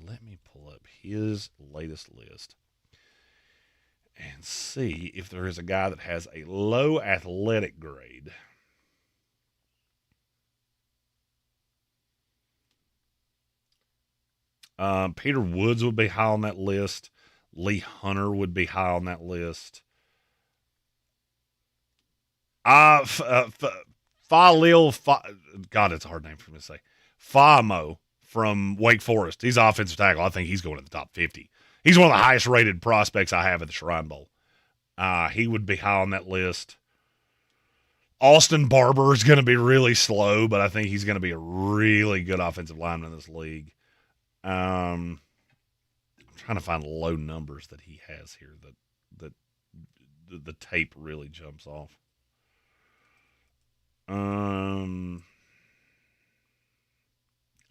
let me pull up his latest list and see if there is a guy that has a low athletic grade. Peter Woods would be high on that list. Lee Hunter would be high on that list. God, it's a hard name for me to say. Famo from Wake Forest. He's an offensive tackle. I think he's going to the top 50. He's one of the highest rated prospects I have at the Shrine Bowl. He would be high on that list. Austin Barber is going to be really slow, but I think he's going to be a really good offensive lineman in this league. I'm trying to find low numbers that he has here that the tape really jumps off.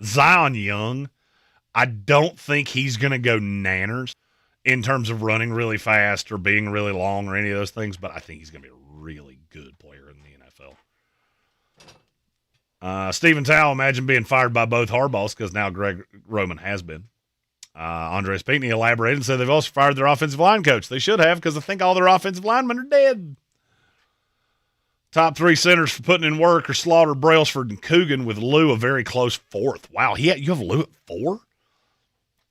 Zion Young, I don't think he's going to go nanners in terms of running really fast or being really long or any of those things, but I think he's going to be a really good player in the Stephen Towle, imagine being fired by both Harbaughs because now Greg Roman has been. Andres Pinckney elaborated and said they've also fired their offensive line coach. They should have because I think all their offensive linemen are dead. Top 3 centers for putting in work are Slaughter, Brailsford, and Coogan, with Lou a very close 4th. Wow, you have Lou at 4?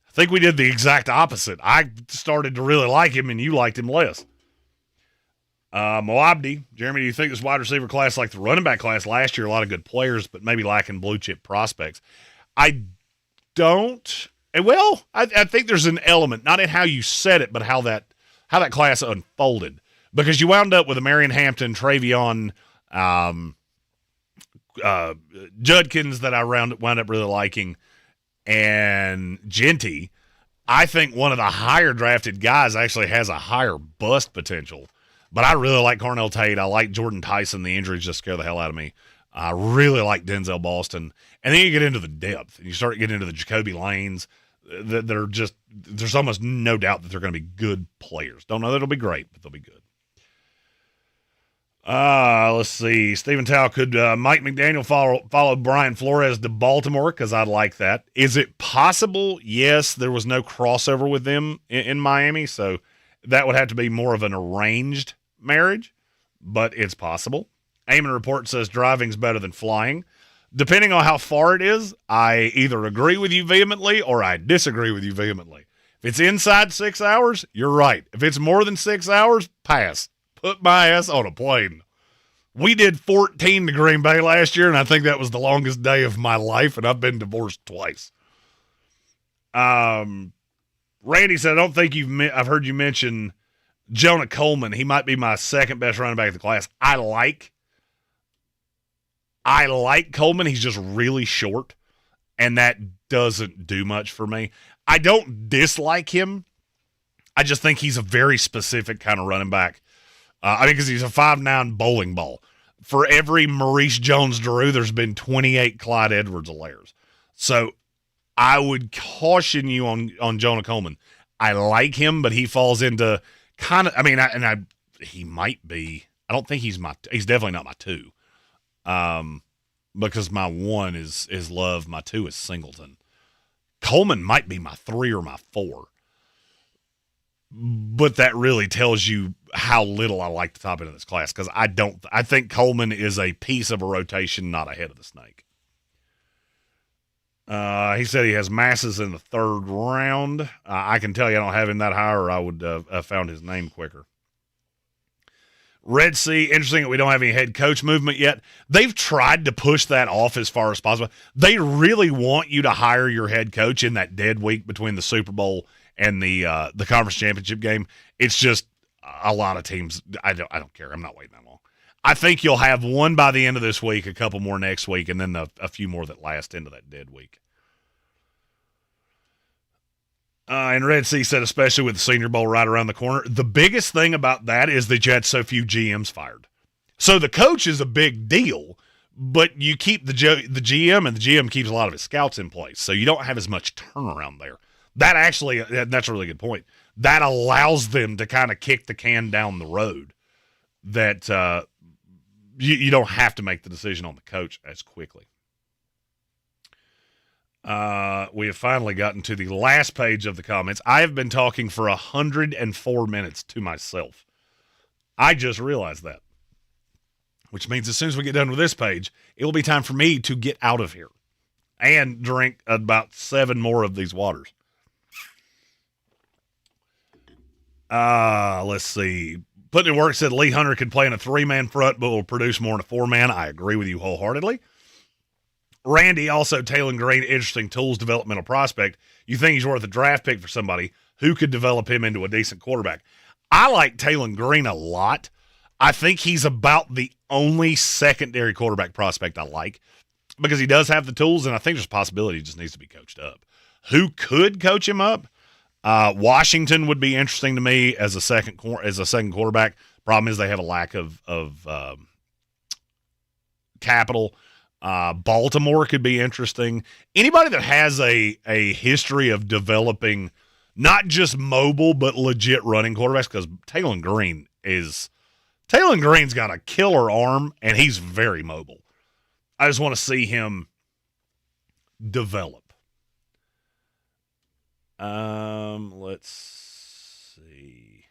I think we did the exact opposite. I started to really like him, and you liked him less. Moabdi, Jeremy, do you think this wide receiver class, like the running back class last year, a lot of good players, but maybe lacking blue-chip prospects? I don't. Well, I think there's an element, not in how you said it, but how that class unfolded. Because you wound up with a Marion Hampton, Travion, Judkins that I wound up really liking, and Genty. I think one of the higher drafted guys actually has a higher bust potential. But I really like Cornell Tate. I like Jordan Tyson. The injuries just scare the hell out of me. I really like Denzel Boston. And then you get into the depth, and you start getting into the Jacoby Lanes that are just – there's almost no doubt that they're going to be good players. Don't know that it'll be great, but they'll be good. Let's see. Stephen Towle, could Mike McDaniel follow Brian Flores to Baltimore? Because I'd like that. Is it possible? Yes, there was no crossover with them in Miami, so that would have to be more of an arranged marriage, but it's possible. Eamon Report says driving's better than flying. Depending on how far it is, I either agree with you vehemently or I disagree with you vehemently. If it's inside 6 hours, you're right. If it's more than 6 hours, pass. Put my ass on a plane. We did 14 to Green Bay last year, and I think that was the longest day of my life, and I've been divorced twice. Randy said, I don't think I've heard you mention Jonah Coleman. He might be my second best running back of the class. I like Coleman. He's just really short, and that doesn't do much for me. I don't dislike him. I just think he's a very specific kind of running back. Because he's a 5'9" bowling ball. For every Maurice Jones-Drew, there's been 28 Clyde Edwards-Alairs. So I would caution you on Jonah Coleman. I like him, but he falls into kind of – he might be – I don't think he's definitely not my 2. Because my 1 is Love, my 2 is Singleton. Coleman might be my 3 or my 4. But that really tells you how little I like the top end of this class, because I think Coleman is a piece of a rotation, not a head of the snake. He said he has Masses in the 3rd round. I can tell you I don't have him that high, or I would have found his name quicker. Red Sea, interesting that we don't have any head coach movement yet. They've tried to push that off as far as possible. They really want you to hire your head coach in that dead week between the Super Bowl and the conference championship game. It's just a lot of teams. I don't care. I'm not waiting that long. I think you'll have one by the end of this week, a couple more next week, and then a few more that last into that dead week. And Red Sea said, especially with the Senior Bowl right around the corner, the biggest thing about that is that you had so few GMs fired. So the coach is a big deal, but you keep the GM, and the GM keeps a lot of his scouts in place, so you don't have as much turnaround there. That's a really good point. That allows them to kind of kick the can down the road, that you don't have to make the decision on the coach as quickly. We have finally gotten to the last page of the comments. I have been talking for 104 minutes to myself. I just realized that, which means as soon as we get done with this page, it will be time for me to get out of here and drink about 7 more of these waters. Let's see. Putting in Work said Lee Hunter could play in a 3-man front, but will produce more in a 4-man. I agree with you wholeheartedly. Randy, also Taylor Green, interesting tools, developmental prospect. You think he's worth a draft pick for somebody who could develop him into a decent quarterback? I like Taylor Green a lot. I think he's about the only secondary quarterback prospect I like, because he does have the tools, and I think there's a possibility he just needs to be coached up. Who could coach him up? Washington would be interesting to me as a second quarterback. Problem is they have a lack of capital. Baltimore could be interesting. Anybody that has a history of developing not just mobile but legit running quarterbacks, because Taylor Green's got a killer arm and he's very mobile. I just want to see him develop. Let's see.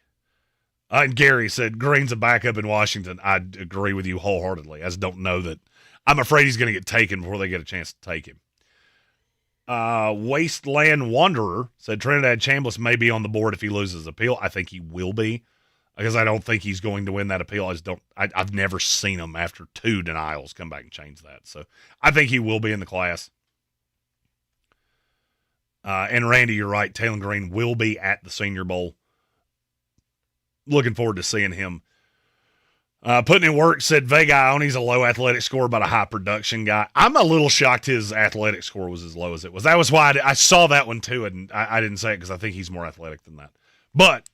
And Gary said Green's a backup in Washington. I agree with you wholeheartedly. I just don't know that. I'm afraid he's going to get taken before they get a chance to take him. Wasteland Wanderer said Trinidad Chambliss may be on the board if he loses appeal. I think he will be, because I don't think he's going to win that appeal. I've never seen him after 2 denials come back and change that. So I think he will be in the class. And Randy, you're right. Taylor Green will be at the Senior Bowl. Looking forward to seeing him. Putting in work said Vega Ioni's a low athletic score, but a high production guy. I'm a little shocked his athletic score was as low as it was. That was why I saw that one too, and I didn't say it because I think he's more athletic than that. But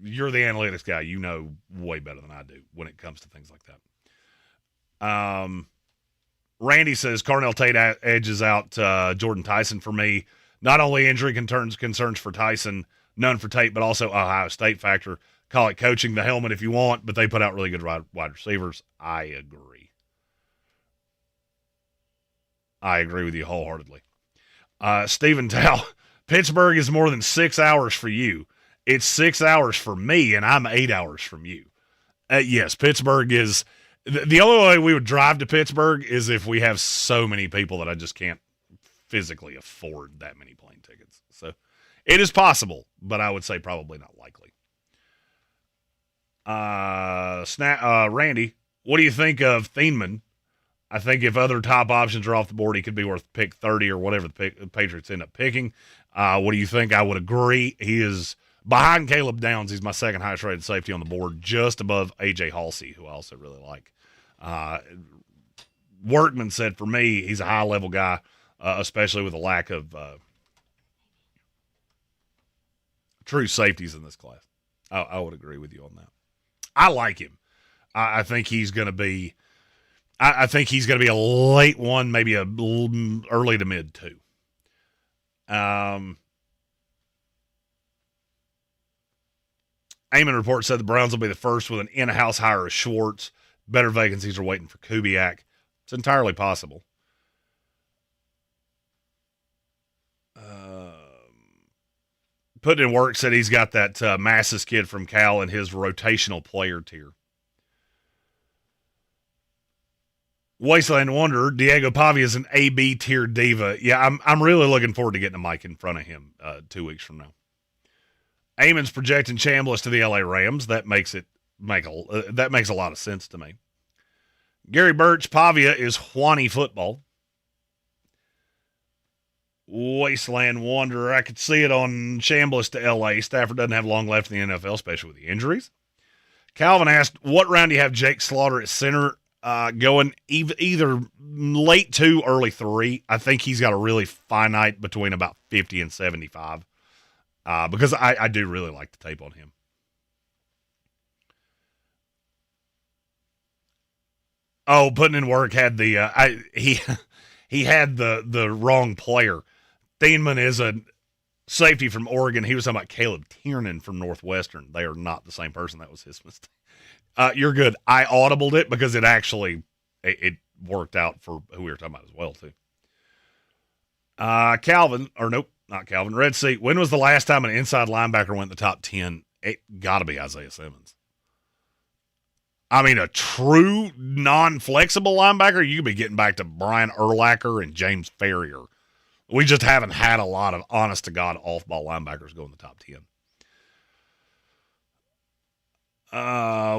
you're the analytics guy. You know way better than I do when it comes to things like that. Randy says Carnell Tate edges out Jordan Tyson for me. Not only injury concerns for Tyson, none for Tate, but also Ohio State factor. Call it coaching the helmet if you want, but they put out really good wide receivers. I agree. I agree with you wholeheartedly. Stephen Tao, Pittsburgh is more than 6 hours for you. It's 6 hours for me, and I'm 8 hours from you. Yes, Pittsburgh is – the only way we would drive to Pittsburgh is if we have so many people that I just can't physically afford that many plane tickets. So it is possible, but I would say probably not likely. Randy, what do you think of Thieneman? I think if other top options are off the board, he could be worth pick 30 or whatever the Patriots end up picking. What do you think? I would agree. He is behind Caleb Downs. He's my second highest rated safety on the board, just above A.J. Halsey, who I also really like. Workman said for me, he's a high-level guy, especially with a lack of true safeties in this class. I would agree with you on that. I like him. I think he's going to be. I think he's going to be a late one, maybe a early to mid 2. Eamon Report said the Browns will be the first with an in-house hire of Schwartz. Better vacancies are waiting for Kubiak. It's entirely possible. Putting in work said he's got that Massis kid from Cal in his rotational player tier. Wasteland Wanderer, Diego Pavia is an AB tier diva. Yeah, I'm really looking forward to getting a mic in front of him 2 weeks from now. Eamon's projecting Chambliss to the LA Rams. That makes a lot of sense to me. Gary Birch, Pavia is Juani football. Wasteland Wanderer, I could see it on Chambliss to LA. Stafford doesn't have long left in the NFL, especially with the injuries. Calvin asked, what round do you have Jake Slaughter at center going? Either late 2, early 3. I think he's got a really finite between about 50 and 75 because I do really like the tape on him. Oh, putting in work had the he had the wrong player. Thieneman is a safety from Oregon. He was talking about Caleb Tiernan from Northwestern. They are not the same person. That was his mistake. You're good. I audibled it because it actually it worked out for who we were talking about as well too. Calvin, or nope, not Calvin. Red Sea. When was the last time an inside linebacker went in the top 10? It got to be Isaiah Simmons. I mean, a true non-flexible linebacker, you could be getting back to Brian Urlacher and James Ferrier. We just haven't had a lot of honest-to-God off-ball linebackers go in the top 10.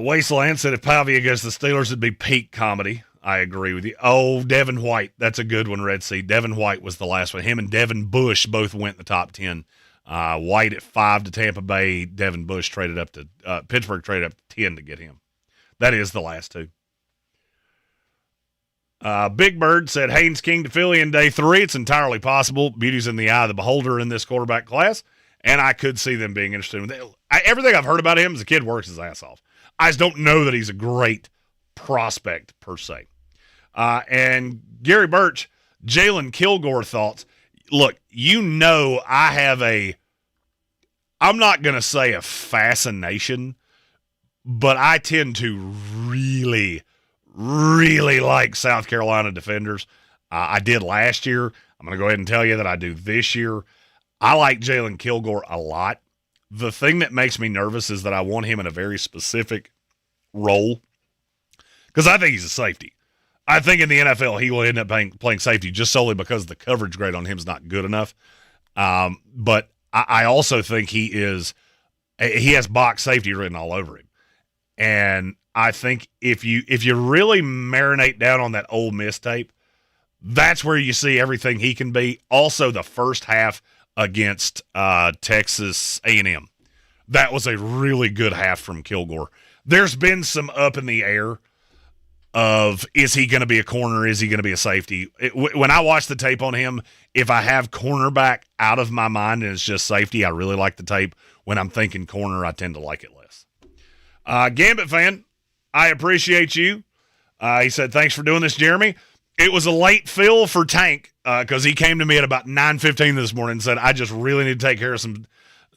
Wasteland said if Pavia against the Steelers, it'd be peak comedy. I agree with you. Oh, Devin White. That's a good one, Red Sea. Devin White was the last one. Him and Devin Bush both went in the top 10. White at 5 to Tampa Bay. Devin Bush traded up to Pittsburgh traded up to 10 to get him. That is the last 2. Big Bird said Haynes King to Philly in day 3. It's entirely possible. Beauty's in the eye of the beholder in this quarterback class, and I could see them being interested in it. Everything I've heard about him is the kid works his ass off. I just don't know that he's a great prospect per se. And Gary Birch, Jalen Kilgore thoughts. Look, I have I'm not going to say a fascination, but I tend to really, really like South Carolina defenders. I did last year. I'm going to go ahead and tell you that I do this year. I like Jalen Kilgore a lot. The thing that makes me nervous is that I want him in a very specific role because I think he's a safety. I think in the NFL he will end up playing safety just solely because the coverage grade on him is not good enough. But I also think he has box safety written all over him. And I think if you really marinate down on that Ole Miss tape, that's where you see everything he can be. Also, the first half against Texas A&M. That was a really good half from Kilgore. There's been some up in the air of, is he going to be a corner? Is he going to be a safety? When I watch the tape on him, if I have cornerback out of my mind and it's just safety, I really like the tape. When I'm thinking corner, I tend to like it less. Gambit fan, I appreciate you. He said, thanks for doing this, Jeremy. It was a late fill for Tank because he came to me at about 9:15 this morning and said, I just really need to take care of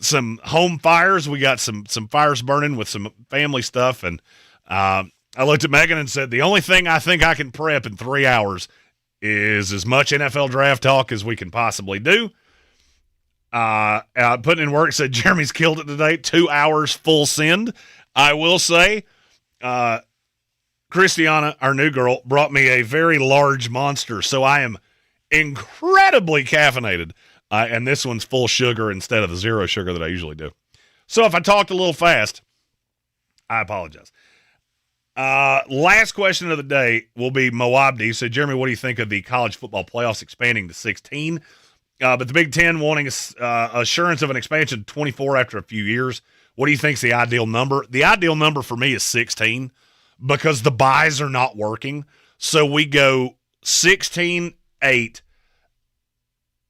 some home fires. We got some fires burning with some family stuff. And I looked at Megan and said, the only thing I think I can prep in 3 hours is as much NFL draft talk as we can possibly do. Putting in work, said Jeremy's killed it today. 2 hours full send. I will say, Christiana, our new girl, brought me a very large monster, so I am incredibly caffeinated, and this one's full sugar instead of the zero sugar that I usually do. So if I talked a little fast, I apologize. Last question of the day will be Moabdi. So, Jeremy, what do you think of the college football playoffs expanding to 16? But the Big Ten wanting assurance of an expansion to 24 after a few years. What do you think is the ideal number? The ideal number for me is 16 because the buys are not working. So we go 16, 8,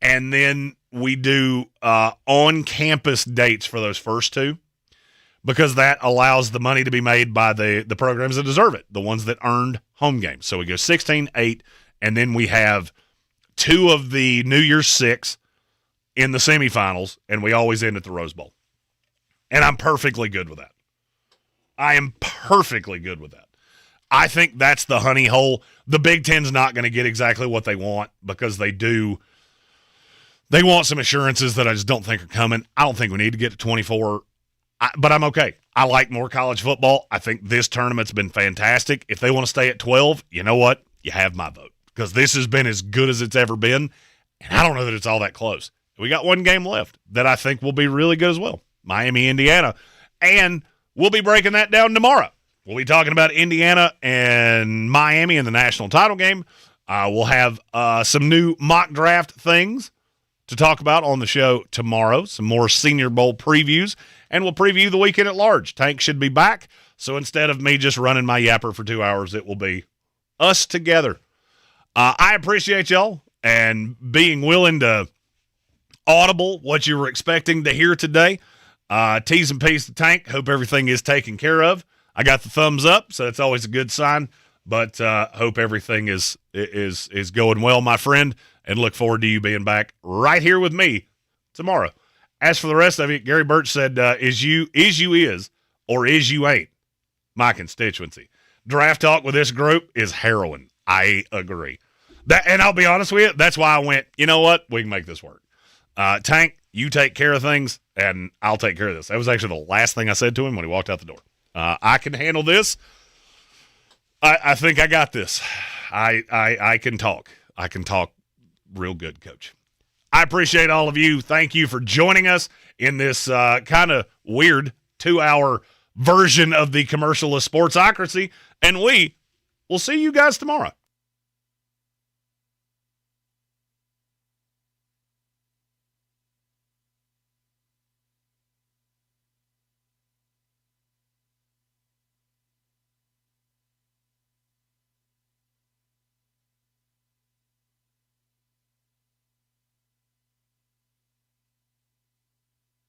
and then we do on-campus dates for those first two because that allows the money to be made by the programs that deserve it, the ones that earned home games. So we go 16, 8, and then we have 2 of the New Year's 6 in the semifinals, and we always end at the Rose Bowl. And I'm perfectly good with that. I am perfectly good with that. I think that's the honey hole. The Big Ten's not going to get exactly what they want because they want some assurances that I just don't think are coming. I don't think we need to get to 24, but I'm okay. I like more college football. I think this tournament's been fantastic. If they want to stay at 12, you know what? You have my vote because this has been as good as it's ever been, and I don't know that it's all that close. We got one game left that I think will be really good as well. Miami, Indiana, and we'll be breaking that down tomorrow. We'll be talking about Indiana and Miami in the national title game. We'll have some new mock draft things to talk about on the show tomorrow, some more Senior Bowl previews, and we'll preview the weekend at large. Tank should be back, so instead of me just running my yapper for 2 hours, it will be us together. I appreciate y'all and being willing to audible what you were expecting to hear today. T's and P's to Tank. Hope everything is taken care of. I got the thumbs up, so that's always a good sign. But hope everything is going well, my friend, and look forward to you being back right here with me tomorrow. As for the rest of it, Gary Birch said, is you or is you ain't my constituency. Draft talk with this group is heroin. I agree. And I'll be honest with you, that's why I went, you know what? We can make this work. Tank, you take care of things, and I'll take care of this. That was actually the last thing I said to him when he walked out the door. I can handle this. I think I got this. I can talk. I can talk real good, Coach. I appreciate all of you. Thank you for joining us in this kind of weird 2-hour version of the commercialist Sportsocracy, and we will see you guys tomorrow.